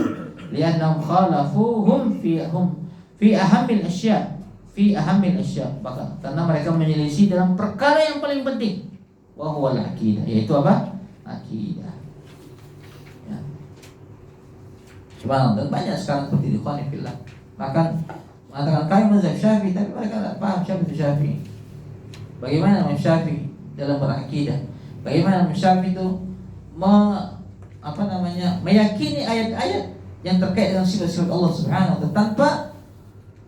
Li'annahum khalafuhum fi ahammil asya, maka karena mereka menyelisih dalam perkara yang paling penting, wa huwa al-aqidah, yaitu apa? Akidah. Ya. Subhanallah, dan banyak sekarang seperti di Khanifillah. Bahkan mengatakan kami mazhab Syafi'i, tapi mereka tidak paham siapa itu Syafi'i. Bagaimana Imam Syafi'i dalam berakidah? Bagaimana Imam Syafi'i itu meyakini ayat-ayat yang terkait dengan sifat-sifat Allah Subhanahu wa taala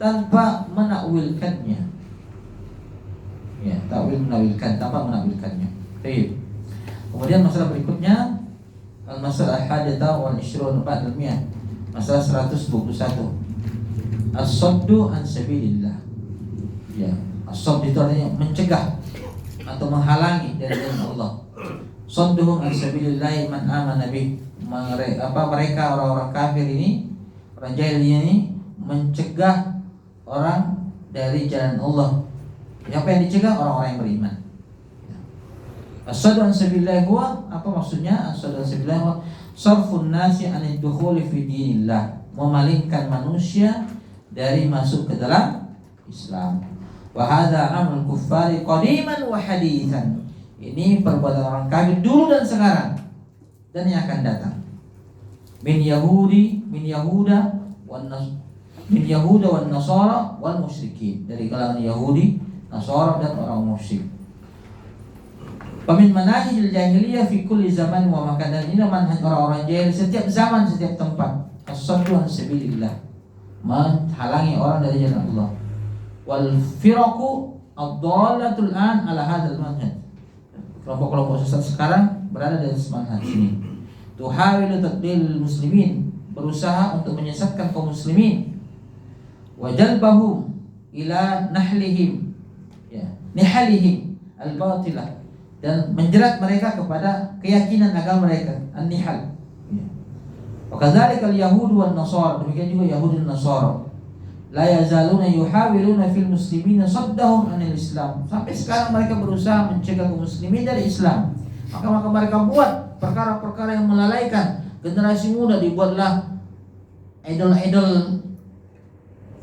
tanpa menakwilkannya. Ya, tanpa menakwilkannya. Baik. Kemudian masalah berikutnya al-masalah al-haditsah wal 20 ba'da al-mi'ah. Masalah 121. As-saddu an sabilillah. Ya, as-sadd itu artinya mencegah atau menghalangi dari jalan Allah. Sadduhum an sabilillah man amana bih. Mereka orang-orang kafir ini, orang jahil ini mencegah orang dari jalan Allah. Siapa yang dicegah? Orang-orang yang beriman. As-saddu an sabilillah huwa, apa maksudnya? As-saddu an sabilillah huwa sarfun nasi anid dukhuli fi dinillah, memalingkan manusia dari masuk ke dalam Islam. Wa hadza amrul kuffari qadiman wa haditsan. Ini perbuatan orang kafir dulu dan sekarang dan yang akan datang. Min Yahuda wan Nasara wal musyrikin, dari kalangan Yahudi, Nasara dan orang musyrik. Pamin manahijil jahiliyah fi kulli zaman wa makan, dan ini manhaj orang-orang jahil setiap zaman, setiap tempat. As-saddu an sabilillah, menghalangi orang dari jalan Allah. Wal firaqu ad-dallatul an ala hadzal manhaj. Kelompok-kelompok sesat sekarang berada di manhaj ini. Tuhawilu tadlil muslimin, berusaha untuk menyesatkan kaum muslimin. Wa jalbahum ila nahlihim, ya, nihalihim al-batilah, dan menjerat mereka kepada keyakinan agama mereka, an-nihal. Wa kadzalika al-yahud wan nasara, demikian juga Yahudi dan Nasara. La yazaluna yuhawiluna fil muslimina saddahum anil Islam. Sampai sekarang mereka berusaha mencegah kaum muslimin dari Islam. Maka mereka buat perkara-perkara yang melalaikan generasi muda. Dibuatlah idol-idol,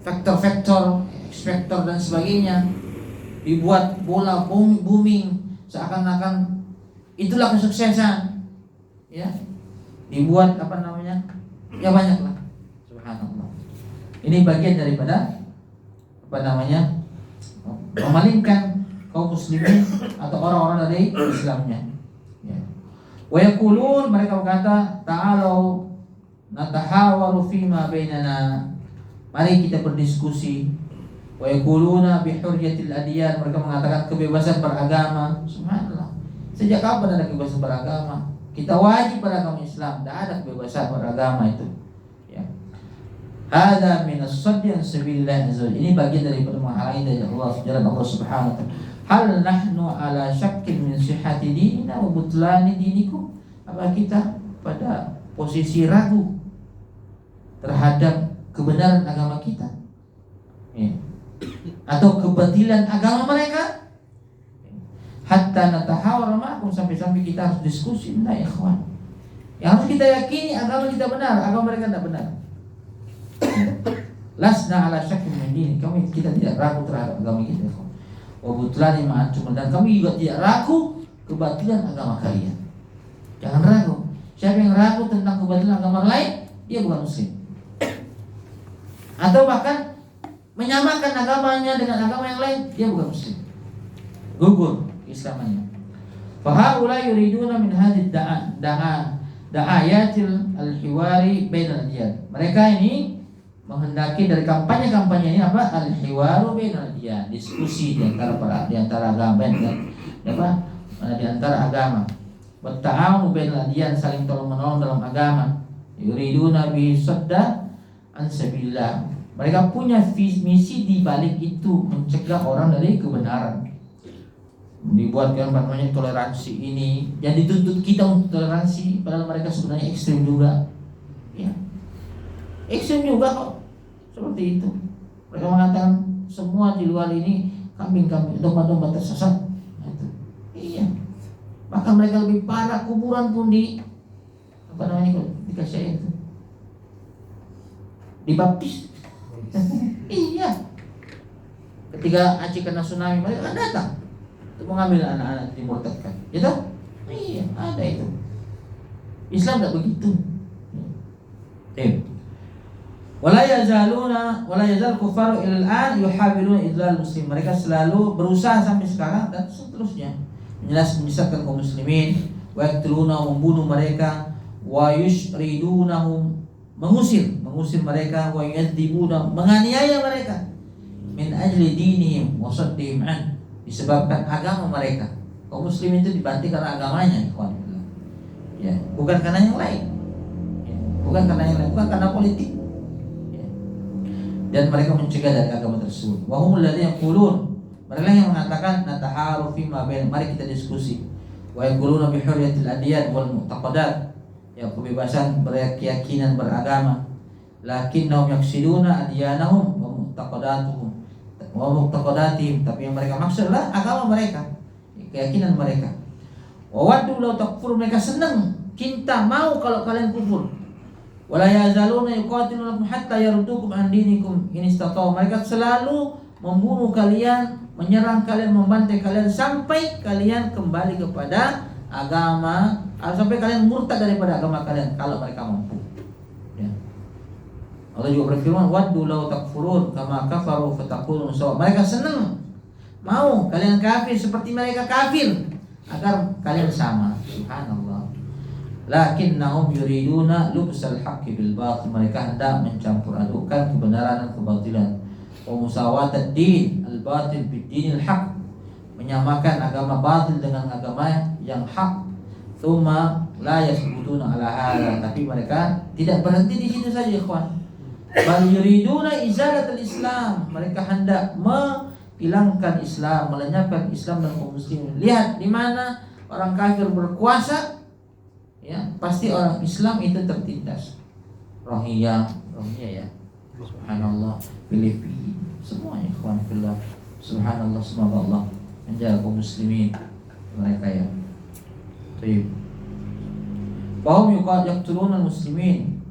faktor-faktor, X-Factor dan sebagainya. Dibuat bola booming, seakan-akan itulah kesuksesan. Ya. Dibuat ya banyaklah. Subhanallah. Ini bagian daripada memalingkan kaum muslimin atau orang-orang dari Islamnya. Ya. Wa yaqulun, mereka berkata, ta'alu natahawaru fima bainana, mari kita berdiskusi. Wa yaquluna bi hurriyatil adyan, mereka mengatakan kebebasan beragama. Subhanallah. Sejak kapan ada kebebasan beragama? Kita wajib beragama Islam, tidak ada kebebasan beragama itu. Ya. Hadza min as-saddi an sabilillah azza. Ini bagian daripada menghalangi dari Allah, jalan Allah Subhanahu wa taala. Hal nahnu ala syakkin min sihhati dinina wa butlani dinikum? Apa kita pada posisi ragu terhadap kebenaran agama kita? Ya. Atau kebatilan agama mereka? Hatta natahawar ma'akum, sampai-sampai kita harus diskusi. Nah, ikhwan, yang harus kita yakini agama kita benar, agama mereka tidak benar. Lasna ala syakkin min din, kita tidak ragu terhadap agama kita. Wa butlani ma'akum, dan kami juga tidak ragu kebatilan agama kalian. Jangan ragu. Siapa yang ragu tentang kebatilan agama lain, dia bukan muslim. Atau bahkan menyamakan agamanya dengan agama yang lain, dia bukan muslim. Gugur Islamannya. Fahaula yuriduna min hadhihi da'ayatil al-hiwari bainal adyan. Mereka ini menghendaki dari kampanye-kampanye ini apa? Al-hiwaru bainal adyan, diskusi di antara agama di antara agama. Wa ta'awunu bainal adyan, saling tolong-menolong dalam agama. Yuriduna bi sadda an sabilillah. Mereka punya misi di balik itu, mencegah orang dari kebenaran. Dibuatkan toleransi ini, yang dituntut kita untuk toleransi, padahal mereka sebenarnya ekstrim juga. Ya. Ekstrim juga kok. Seperti itu. Mereka mengatakan semua di luar ini kambing-kambing, domba-domba tersesat. Itu. Iya. Bahkan mereka lebih parah, kuburan pun apa namanya kalau dikasih air itu? Dibaptis. Iya. Ketika Aceh kena tsunami, mereka kan datang untuk mengambil anak-anak dimurtadkan. Gitu? Iya, ada itu. Islam tidak begitu. Wala yazal kufaru ilal an yuhawiluna idlal muslim. Mereka selalu berusaha sampai sekarang dan seterusnya menyesatkan kaum muslimin, wa yaqtuluna, membunuh mereka, wa yushridunahum, mengusir mereka, wa yadzibuna, menganiaya mereka, min ajli dinihim wa saddihim an, disebabkan agama mereka. Kaum muslimin itu dibanting karena agamanya, ikhwan. Ya, bukan karena yang lain. Ya, bukan karena politik. Dan mereka mencegah dari agama tersebut. Wa humul ladzina yaqulun, mereka yang mengatakan nataharu fi ma bain, mari kita diskusi. Wa yaquluna bi hurriyatil adyan wal mu'taqadat, ya kebebasan berkeyakinan beragama. Lakinnahum yaqsiduna adyanahum wa mu'taqadatihim, tapi yang mereka maksud adalah agama mereka, keyakinan mereka. Wa waddu law takfur, mereka senang, cinta, mau kalau kalian kufur. Wala yazaluna yuqatilunakum hatta yaruddukum an dinikum in istata'u, mereka selalu membunuh kalian, menyerang kalian, membantai kalian sampai kalian kembali kepada agama, sampai kalian murtad daripada agama kalian kalau mereka mampu. Ya. Allah juga berfirman, waddu law takfurun kama kafaru fatakunun sawa, mereka senang, mau kalian kafir seperti mereka kafir agar kalian sama. Subhanallah. Lakinnahum yuriduna lubsal haqqi bil batil, mereka hendak mencampur adukan kebenaran dan kebatilan. Wa musawatad din al batil bid dinil haq, menyamakan agama batil dengan agama yang hak. Tsumma la yasbutuna ala hadza, tapi mereka tidak berhenti di situ saja, ikhwan. Bal yuriduna izalatul Islam, mereka hendak menghilangkan Islam, melenyapkan Islam dan kaum muslimin. Lihat di mana orang kafir berkuasa, ya pasti orang Islam itu tertindas. Rohingya ya, subhanallah, Filipina, semuanya ikhwan fillah, subhanallah, semoga Allah menjaga kaum muslimin mereka ya. Baik. Bahum yaqtuluna muslimin,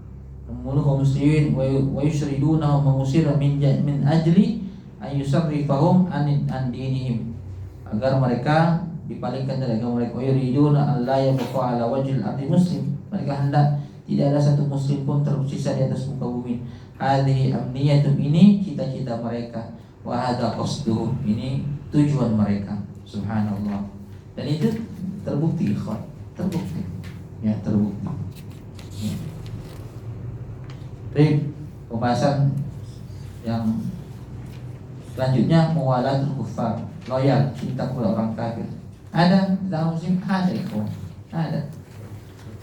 membunuh kaum muslimin, wa yushriduna, mengusir min ajli an yusarrifahum an dinihim, agar mereka dipalingkan dari agama mereka. Yuriduna alla yabqa ala wajhil ardi muslim, mereka hendak tidak ada satu muslim pun tersisa di atas muka bumi. Hadhihi amniyatum, ini cita-cita mereka, wa hadza qasduhum, ini tujuan mereka. Subhanallah. Dan itu terbukti, ikhwan, terbukti. Ya, terbukti. Ya. Baik, pembahasan yang selanjutnya, muwalatul kuffar, loyal, cinta kepada orang kafir. Ada dalam muslim, ada ikhwan, ada.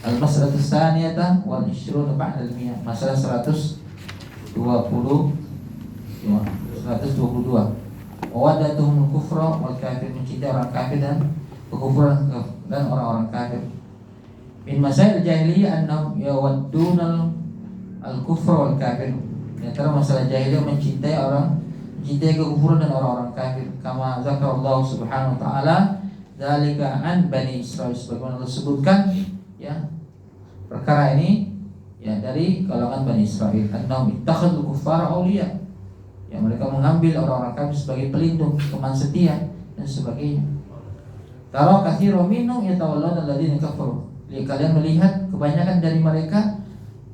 Al-mas'alatu tsaniyah wal 20 ba'da al-mi'ah, masalah 122. Wawadatuhum al-kufra wal kafir, mencintai orang kafir dan kekufuran dan orang-orang kafir. Min masail jahiliyah annahum yawadduna al-kufra wal kafir. Di antara masalah jahiliyah mencintai kekufuran dan orang-orang kafir. Kama zakarallahu subhanahu wa ta'ala dzalika an Bani Israil, sebagaimana Allah sebutkan ya perkara ini ya dari kalangan Bani Israil. Annahum ittakhadul kuffara awliya, ya mereka mengambil orang-orang kafir sebagai pelindung, teman setia dan sebagainya. Tara katsiran minhum yatawallawna alladziina kafaru, kalian melihat kebanyakan dari mereka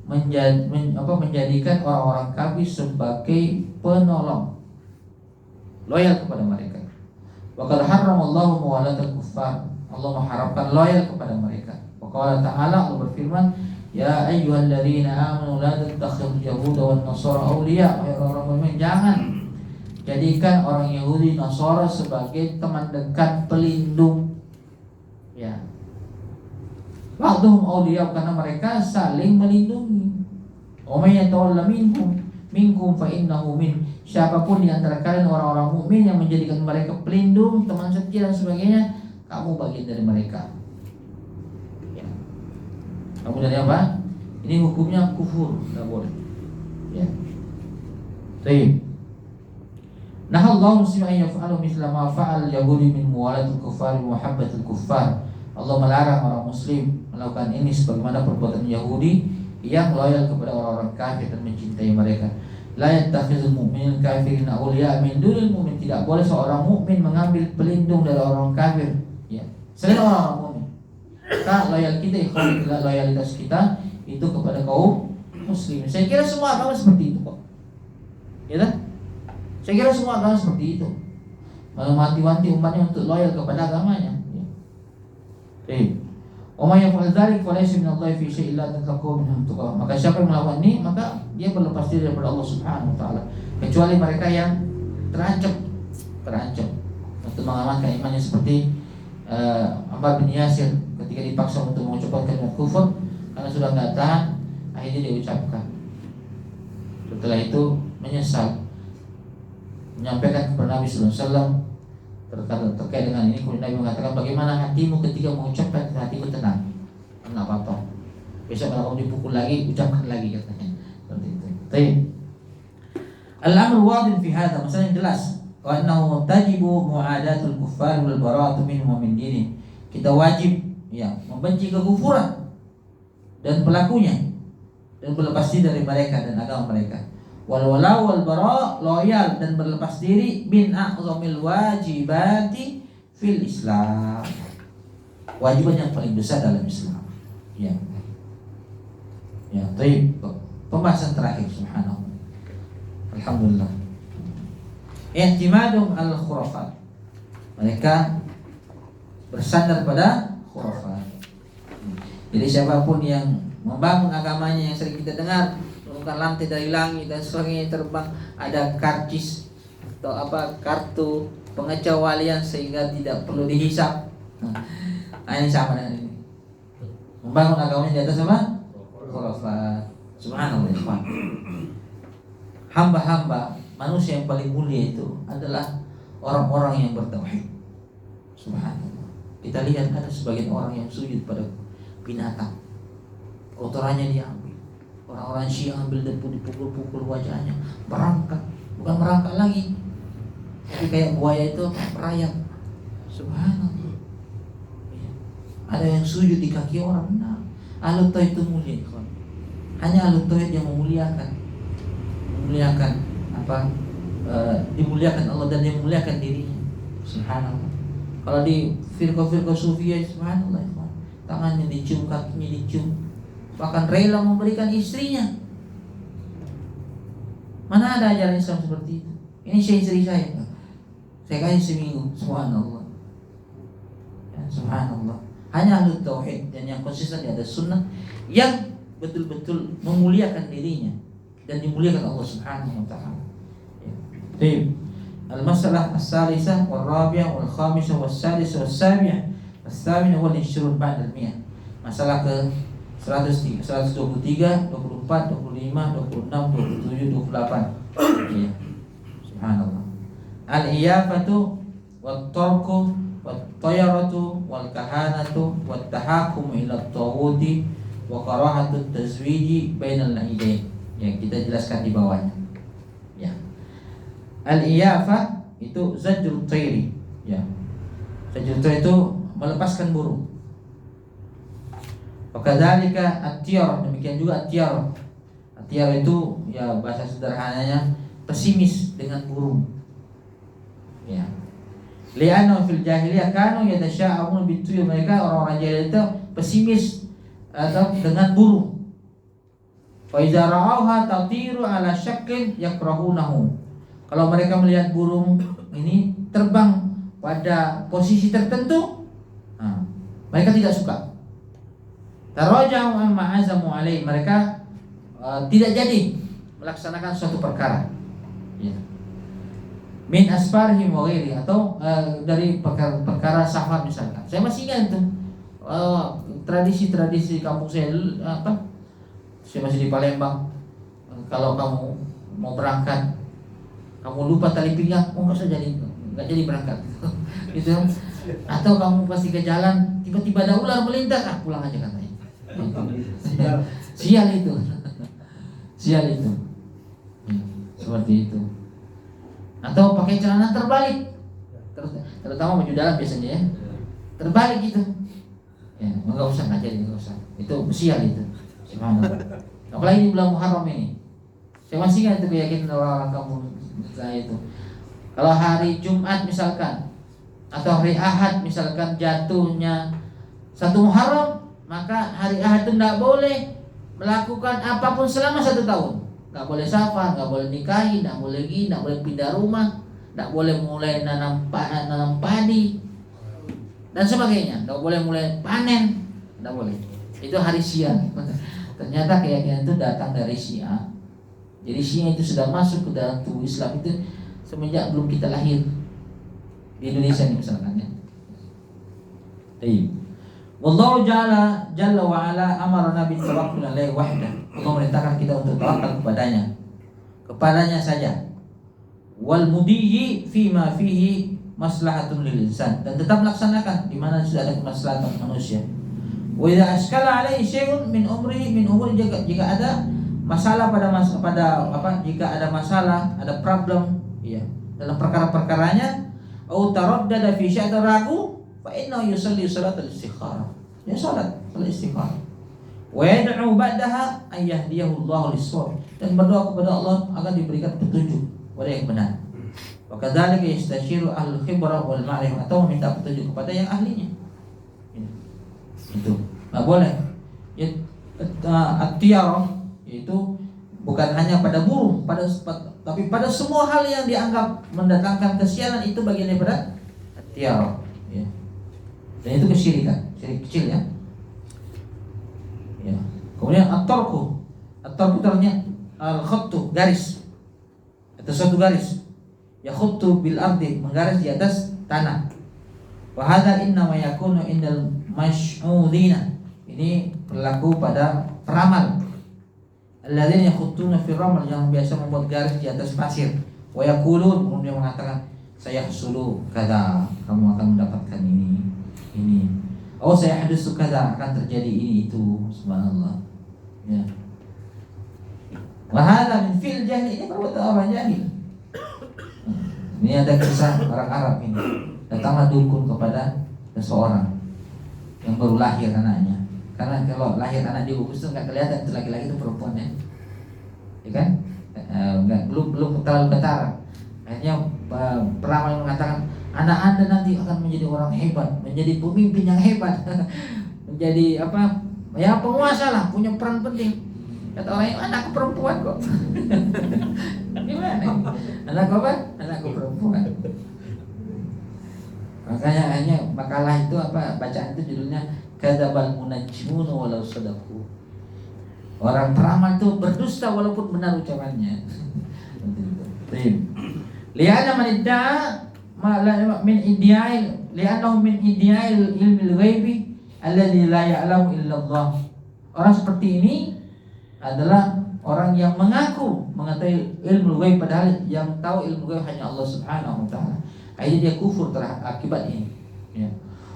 menjadikan orang-orang kafir sebagai penolong, loyal kepada mereka. Wa qad harramallahu muwalatal kuffar, Allah mengharamkan loyal kepada mereka. Wa qala ta'ala, Allah berfirman, ya ayyuhalladzina amanu la tattakhidhul yahuda wan nasara awliya, wahai orang mukmin, jangan jadikan orang Yahudi Nasara sebagai teman dekat pelindung. Ya. Ba'dhum awliya, karena mereka saling melindungi. Wa may yatawalla minkum fa innahu min, siapapun di antara kalian orang-orang mukmin yang menjadikan mereka pelindung, teman setia dan sebagainya, kamu bagian dari mereka. Ya. Kamu dari apa? Ini hukumnya kufur, tidak boleh. Ya. Baik. Nah, Allah muslimin yaf'alu mithla ma fa'al yahudi min muwalatil kuffar wa muhabbatil kuffar. Allah melarang orang muslim melakukan ini sebagaimana perbuatan Yahudi yang loyal kepada orang-orang kafir dan mencintai mereka. La yattakhizul mu'minul kafirin awliya min dunil mu'min. Tidak boleh seorang mukmin mengambil pelindung dari orang kafir, ya, selain orang mukmin. Maka loyalitas kita itu kepada kaum muslim. Saya kira semua agama seperti itu kok. Ya kan? Saya kira semua agama seperti itu. Mewanti-wanti umatnya untuk loyal kepada agamanya. Ya. Yang dzalik falaysa min Allah fi syai'in la tatlaqu minhum tuqa. Maka siapa yang melakukan ini, maka dia berlepas diri daripada Allah Subhanahu wa taala, kecuali mereka yang terancam untuk mengamankan imannya, seperti Ammar bin Yasir ketika dipaksa untuk mengucapkan kalimat kufur karena sudah enggak tahan, akhirnya dia ucapkan. Setelah itu menyesal, menyampaikan kepada Nabi sallallahu alaihi wasallam terkait dengan ini. Kemudian Nabi mengatakan, bagaimana hatimu ketika mengucapkan? Hatiku tenang, enggak apa-apa. Besok kalau kamu dipukul lagi, ucapkan lagi, katanya. Seperti itu. Baik. Al-amru wadih fi hadha, masalah yang jelas. Wa annahu tajibu mu'adatul kuffar wal bara'atu minhum wa min dini. Kita wajib, ya, membenci kekufuran dan pelakunya dan berlepas diri dari mereka dan agama mereka. Wal wala wal bara, loyal dan berlepas diri, min a'zamil wajibati fil Islam. Wajiban yang paling besar dalam Islam. Ya. Ya, baik. Pembahasan terakhir, subhanallah. Alhamdulillah. I'timadum al-khurafat. Mereka bersandar pada khurafat. Jadi siapapun yang membangun agamanya yang sering kita dengar, menurunkan lantai dari langit dan sebagainya, terbang, ada karcis atau kartu pengecualian sehingga tidak perlu dihisap. Nah, ini sama dengan ini. Membangun agamanya di atas apa? Khurafat. Subhanallah. Hamba-hamba manusia yang paling mulia itu adalah orang-orang yang bertauhid. Subhanallah. Kita lihat ada sebagian orang yang sujud pada binatang, kotorannya diambil. Orang-orang Syiah ambil debu, dipukul-pukul wajahnya, merangkak, bukan merangkak lagi, tapi kayak buaya itu merayap. Subhanallah. Ada yang sujud di kaki orang. Nah, Ahlul Tauhid itu mulia. Hanya Ahlul Tauhid yang memuliakan dimuliakan Allah dan dimuliakan dirinya. Subhanallah. Kalau di firqah-firqah sufiyah, subhanallah, tangannya dicium, kakinya dicium, bahkan rela memberikan istrinya. Mana ada ajaran Islam seperti itu? Ini istri saya kasih seminggu. Subhanallah. Ya, subhanallah. Hanya Ahlul Tauhid dan yang konsisten di atas sunnah yang betul-betul memuliakan dirinya dan dimuliakan Allah Subhanahu wa taala. Baik. Al-masalah as-salisah wal-rabi'ah wal-khamisah was-sadisah was-sabi'ah was-thaminah wal-20 ba'da al-mi'ah. Masalah ke 123, 24, 25, 26, 27, 28. Ya. Subhanallah. Al-iyafatu wat-tarku wat-tayaratu wal-kahanatu wat-tahakum ila at-taghuti wa karahatu at-tazwiji bainal la'idain. Yang kita jelaskan di bawahnya. Ya. Al-iyafah itu zajrul tayri, ya. Zajrul tayri itu melepaskan burung. Wakadzalika at-tiyar, demikian juga at-tiyar. At-tiyar itu ya bahasa sederhananya pesimis dengan burung. Ya. Li'anna fil jahiliyah kanu yatasya'amun bituyur, mereka orang-orang jahiliyah itu pesimis atau dengan burung. Fa idza ra'awha tatiru ala syaklin yakrahunahu. Kalau mereka melihat burung ini terbang pada posisi tertentu, mereka tidak suka. Taraja'u amma azamu alaihi, mereka tidak jadi melaksanakan suatu perkara. Ya. Min asfarihim wa ghairi, atau dari perkara safar misalkan. Saya masih ingat itu tradisi-tradisi kampung saya saya masih di Palembang. Kalau kamu mau berangkat, kamu lupa tali pinggang, nggak jadi berangkat. Gitu. Atau kamu pasti ke jalan, tiba-tiba ada ular melintas, pulang aja katanya. Sial itu. Sial itu. Seperti itu. Atau pakai celana terbalik. Terutama baju dalam biasanya ya. Terbalik gitu. Ya, enggak usah ngajarin, enggak usah. Itu sial itu. Subhanallah. Apalagi di bulan Muharram ini. Saya masih ingat itu keyakinan orang-orang kampung saya itu. Kalau hari Jumat misalkan atau hari Ahad misalkan jatuhnya 1 Muharram, maka hari Ahad itu tidak boleh melakukan apapun selama 1 tahun. Nggak boleh safar, nggak boleh nikahi, nggak boleh gini, nggak boleh pindah rumah, nggak boleh mulai nanam padi dan sebagainya, nggak boleh mulai panen, nggak boleh. Itu hari Syiah. Ternyata keyakinan itu datang dari Syiah. Jadi Syiah itu sudah masuk ke dalam tubuh Islam itu semenjak belum kita lahir di Indonesia nih misalkan ya. Baik. Wallahu jalla wa ala amarna bi tawakkul alaihi wahdah. Allah merintahkan kita untuk tawakal kepadanya saja. Wal mudiyyi fi ma fihi maslahatun lil insan, dan tetap melaksanakan di mana sudah ada kemaslahatan manusia. Wa idza askala alaihi syai'un min umri jika ada masalah jika ada masalah, ada problem ya dalam perkara-perkaranya, au taraddada fi syai'in ragu, fa innahu yusalli salatul istikharah. Ya salat istikharah. Wa yad'u ba'daha ay yahdiyahu Allah lis-shawab, dan berdoa kepada Allah agar diberikan petunjuk pada yang benar. Wa kadzalika yastashiru ahlul khibrah wal ma'rifah, atau meminta petunjuk kepada yang ahlinya. Itu nggak boleh. Ya, at-tiyarah yaitu bukan hanya pada burung, tapi pada semua hal yang dianggap mendatangkan kesialan, itu bagian daripada at-tiyarah. Ya. Dan itu kesyirikan, syirik kecil ya. Ya. Kemudian at-tarku itu artinya al-khattu, garis atau suatu garis. Ya khuttu bil ardi, menggaris di atas tanah. Wa hadza inna ma yakunu indal mash'udina, ini berlaku pada peramal. Alladzina yakhuttuna fi ramal, yang biasa membuat garis di atas pasir. Wa yaqulun, kemudian mengatakan saya hasulu kada, kamu akan mendapatkan ini. Oh saya hadisu kada, akan terjadi ini itu. Subhanallah. Ya. Wa hadza min fil jahil, ini perbuatan orang jahil. Ini ada kisah orang Arab ini. Datanglah dukun kepada seseorang yang baru lahir anaknya. Karena kalau lahir anak di kubus itu nggak kelihatan itu laki-laki itu perempuan ya kan? Belum terlalu ketara. Akhirnya peramal mengatakan anak anda nanti akan menjadi orang hebat, menjadi pemimpin yang hebat, menjadi penguasa lah, punya peran penting. Kata orang itu, anakku perempuan kok. Gimana? Anakku apa? Anakku perempuan. Makanya hanya makalah itu bacaan itu judulnya kadzabal munajjimun walau sadaqu. Orang peramal itu berdusta walaupun benar ucapannya. Li'anna man idda'a min idia'il ilmil ghaibi alladzi la ya'lamu illa Allah. Orang seperti ini adalah orang yang mengaku mengetahui ilmu ghaib, padahal yang tahu ilmu ghaib hanya Allah Subhanahu wa taala. Akhirnya dia kufur akibat ini. Ya.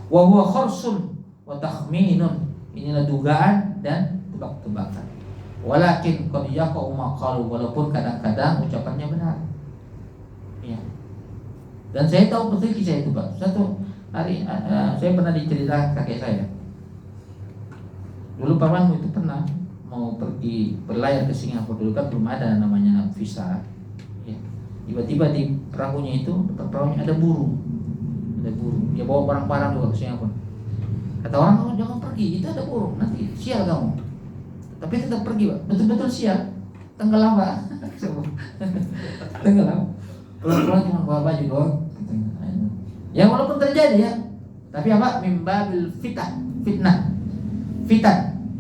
Wa huwa kharsun wa takhminun. Inilah dugaan dan tebak-tebakan. Walakin qad yaqa'u ma qalu, walaupun kadang-kadang ucapannya benar. Ya. Dan saya tahu betul kisah itu, Pak. Satu hari saya pernah diceritakan kakek saya. Dulu pamanmu itu pernah mau pergi berlayar ke Singapura, dulu kan belum ada namanya visa. Ya. Tiba-tiba di perahunya itu, depan perahunya ada burung. Dia bawa barang-barang juga ke Singapura. Kata orang, kamu jangan pergi, itu ada burung, nanti sial kamu. Tapi tetap pergi, Pak. Betul-betul sial. Tenggelam, Pak. Tenggelam. Pulang-pulang cuma bawa baju doang. Ya walaupun terjadi ya, tapi mimbabil fitnah.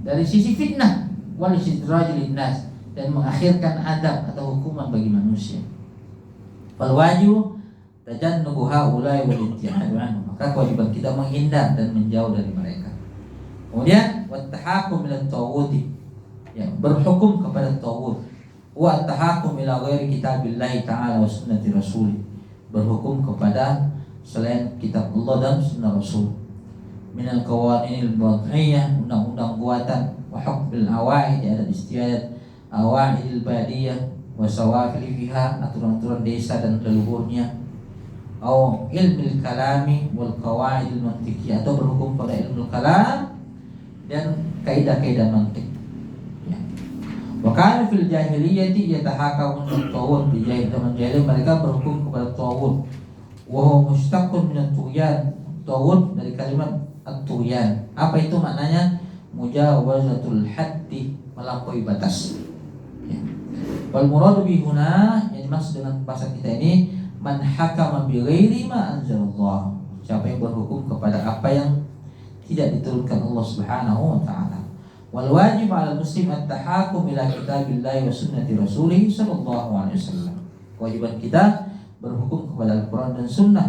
Dari sisi fitnah, wal istidrajil nas, dan mengakhirkan adab atau hukuman bagi manusia. Fal wajib tajannubu haula'i wal intihadu anhum, maka kewajiban kita menghindar dan menjauh dari mereka. Kemudian wattahakum ila tawuti, ya, berhukum kepada tawud. Wa tahakum ila ghairi kitabillahi ta'ala wa sunnati rasul, berhukum kepada selain kitab Allah dan sunnah Rasul. Minal qawaninil wad'iyah, undang-undang buatan, wa hukmil awaid, adat istiadat awaidil badiyah, wa sawafil fiha, aturan-aturan desa dan leluhurnya. Au ilmil kalami wal qawaidil mantiqiyah, atau berhukum pada ilmu kalam dan kaidah-kaidah mantik. Ya. Wa kana fil jahiliyyati yatahakamun at-tawun. Di zaman jahiliyah mereka berhukum kepada tawun. Wa huwa mushtaqun min at-tughyan. Tawun dari kalimat at-tughyan. Apa itu maknanya? Mujawazatul haddi, melampaui batas. Ya. Wal muradu bihuna, yang dimaksud dengan bahasa kita ini, man hakama bi ghairi ma anzalallah. Siapa yang berhukum kepada apa yang tidak diturunkan Allah Subhanahu wa taala. Wal wajib 'ala muslim at-tahakum ila kitabillahi wa sunnati rasulih sallallahu alaihi wasallam. Kewajiban kita berhukum kepada Al-Qur'an dan Sunnah.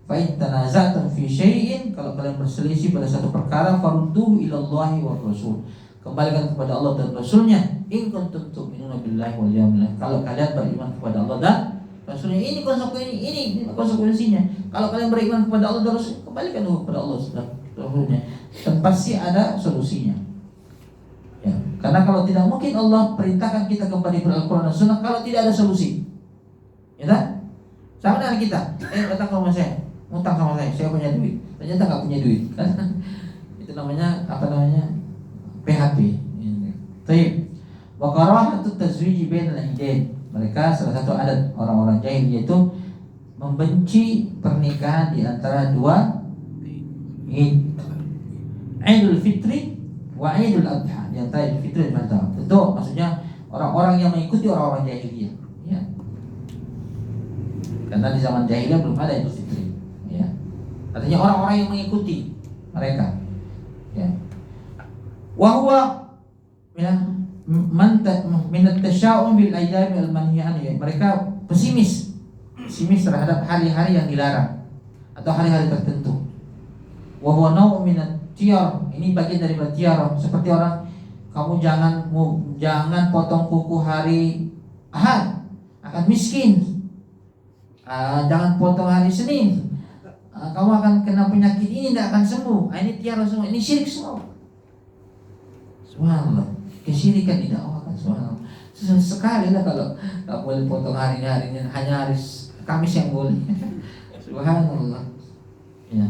Fa in tanaza'tum fi syai'in, kalau kalian berselisih pada satu perkara, farudduhu ila Allahi wa Rasul. Kembalikan kepada Allah dan Rasulnya. In kuntum tu'minuna billahi wal yawmil akhir. Kalau kalian beriman kepada Allah dan Rasulnya, ini konsekuensinya. Kalau kalian beriman kepada Allah dan Rasul, kembalikan kepada Allah dan Rasulnya. Dan pasti ada solusinya. Ya, karena kalau tidak mungkin Allah perintahkan kita kembali kepada Al-Quran dan Sunnah kalau tidak ada solusi. Ya tak? Sama dengan kita. Datang ke rumah saya, ngutang sama saya punya duit. Ternyata nggak punya duit. Itu namanya apa namanya? PHP. Baik. Wa karahatu tazwiji bainal idain. Mereka salah satu adat orang-orang jahil yaitu membenci pernikahan di antara dua Id. Idul Fitri wa Idul Adha. Di antara Idul Fitri dan Adha. Tentu maksudnya orang-orang yang mengikuti orang-orang jahiliyah. Ya. Karena di zaman jahiliyah belum ada Idul Fitri. Ya. Artinya orang-orang yang mengikuti mereka. Ya. Wa huwa ya minat tasya'um bil ayyam al manhiyan. Mereka pesimis terhadap hari-hari yang dilarang atau hari-hari tertentu. Wa huwa naw'un minat tiyar. Ini bagian dari tiyar. Seperti orang, kamu jangan potong kuku hari Ahad, akan miskin. Jangan potong hari Senin, kamu akan kena penyakit ini, tidak akan sembuh. Ini tiara semua, ini syirik semua. Subhanallah, kesyirikan didakwakan. Subhanallah. Susah sekali lah kalau tak boleh potong hari ini, hanya hari Kamis yang boleh. Subhanallah. Ya.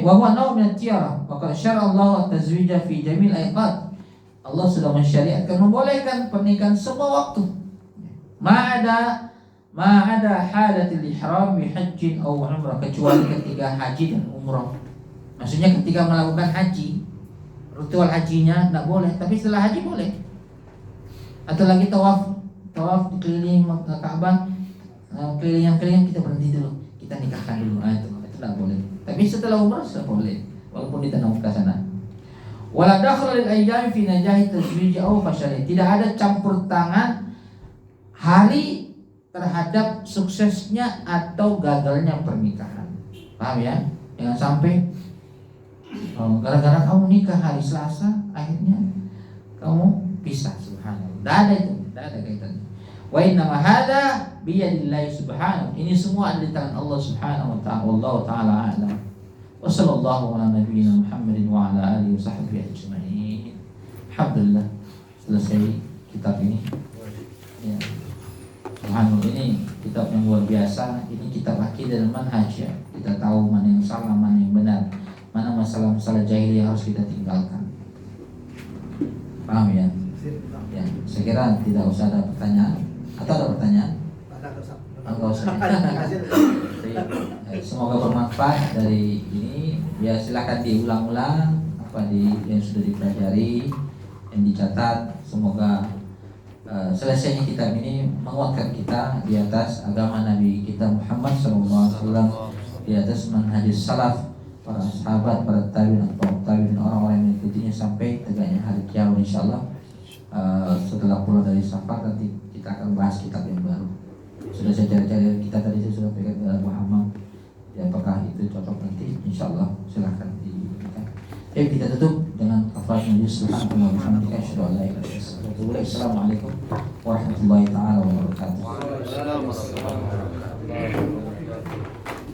Wa huwa naw' min at-tiyara, wa qad syara Allah at-tazwija fi jamil ayqat. Allah sudah mensyariatkan, membolehkan pernikahan semua waktu. Ma'ada halatil ihram bi hajjin aw umrah, kecuali ketika haji dan umrah. Maksudnya ketika melakukan haji, ritual hajinya tidak boleh, tapi setelah haji boleh. Atau lagi tawaf di keliling Ka'bah, keliling kita berhenti dulu, kita nikahkan dulu. Itu tidak boleh. Tapi setelah umrah sudah boleh, walaupun di tanah Mekah sana. Wala dakhla lil ayyam fi najahi tazwij aw fashali. Tidak ada campur tangan hari terhadap suksesnya atau gagalnya pernikahan. Paham ya? Jangan sampai gara-gara kamu nikah hari Selasa, akhirnya kamu pisah. Subhanallah. Tidak ada itu, tidak ada kaitannya. Wa inna ma hadza bi yadillahi subhanahu. Ini semua ada di tangan Allah Subhanahu wa ta'ala. Wallahu ta'ala a'lam. Wa sallallahu ala nabiyyina Muhammadin wa ala alihi wa sahbihi ajma'in. Alhamdulillah, selesai kitab ini. Ya. Subhanallah, ini kitab yang luar biasa. Ini kitab akidah dan manhaj ya. Kita tahu mana yang salah, mana yang benar, mana masalah-masalah jahiliyah harus kita tinggalkan. Paham ya? Ya, saya kira tidak usah ada pertanyaan. Atau ada pertanyaan? Enggak usah. Semoga bermanfaat dari ini. Ya silakan diulang-ulang apa yang sudah dipelajari, yang dicatat. Semoga selesainya kitab ini menguatkan kita di atas agama Nabi kita Muhammad SAW, di atas manhajus salaf, para sahabat, para tabi'in, orang-orang yang mengikutinya sampai tegaknya hari kiamat insyaallah. Setelah pulang dari safar nanti kita akan bahas kitab yang baru. Sudah saya cari-cari kita tadi, saya sudah pegang dalam Muhammad. Ya, apakah itu cocok nanti? Insyaallah silahkan diberikan. Kita tutup dengan kafaratul majlis. Assalamualaikum warahmatullahi taala wabarakatuh.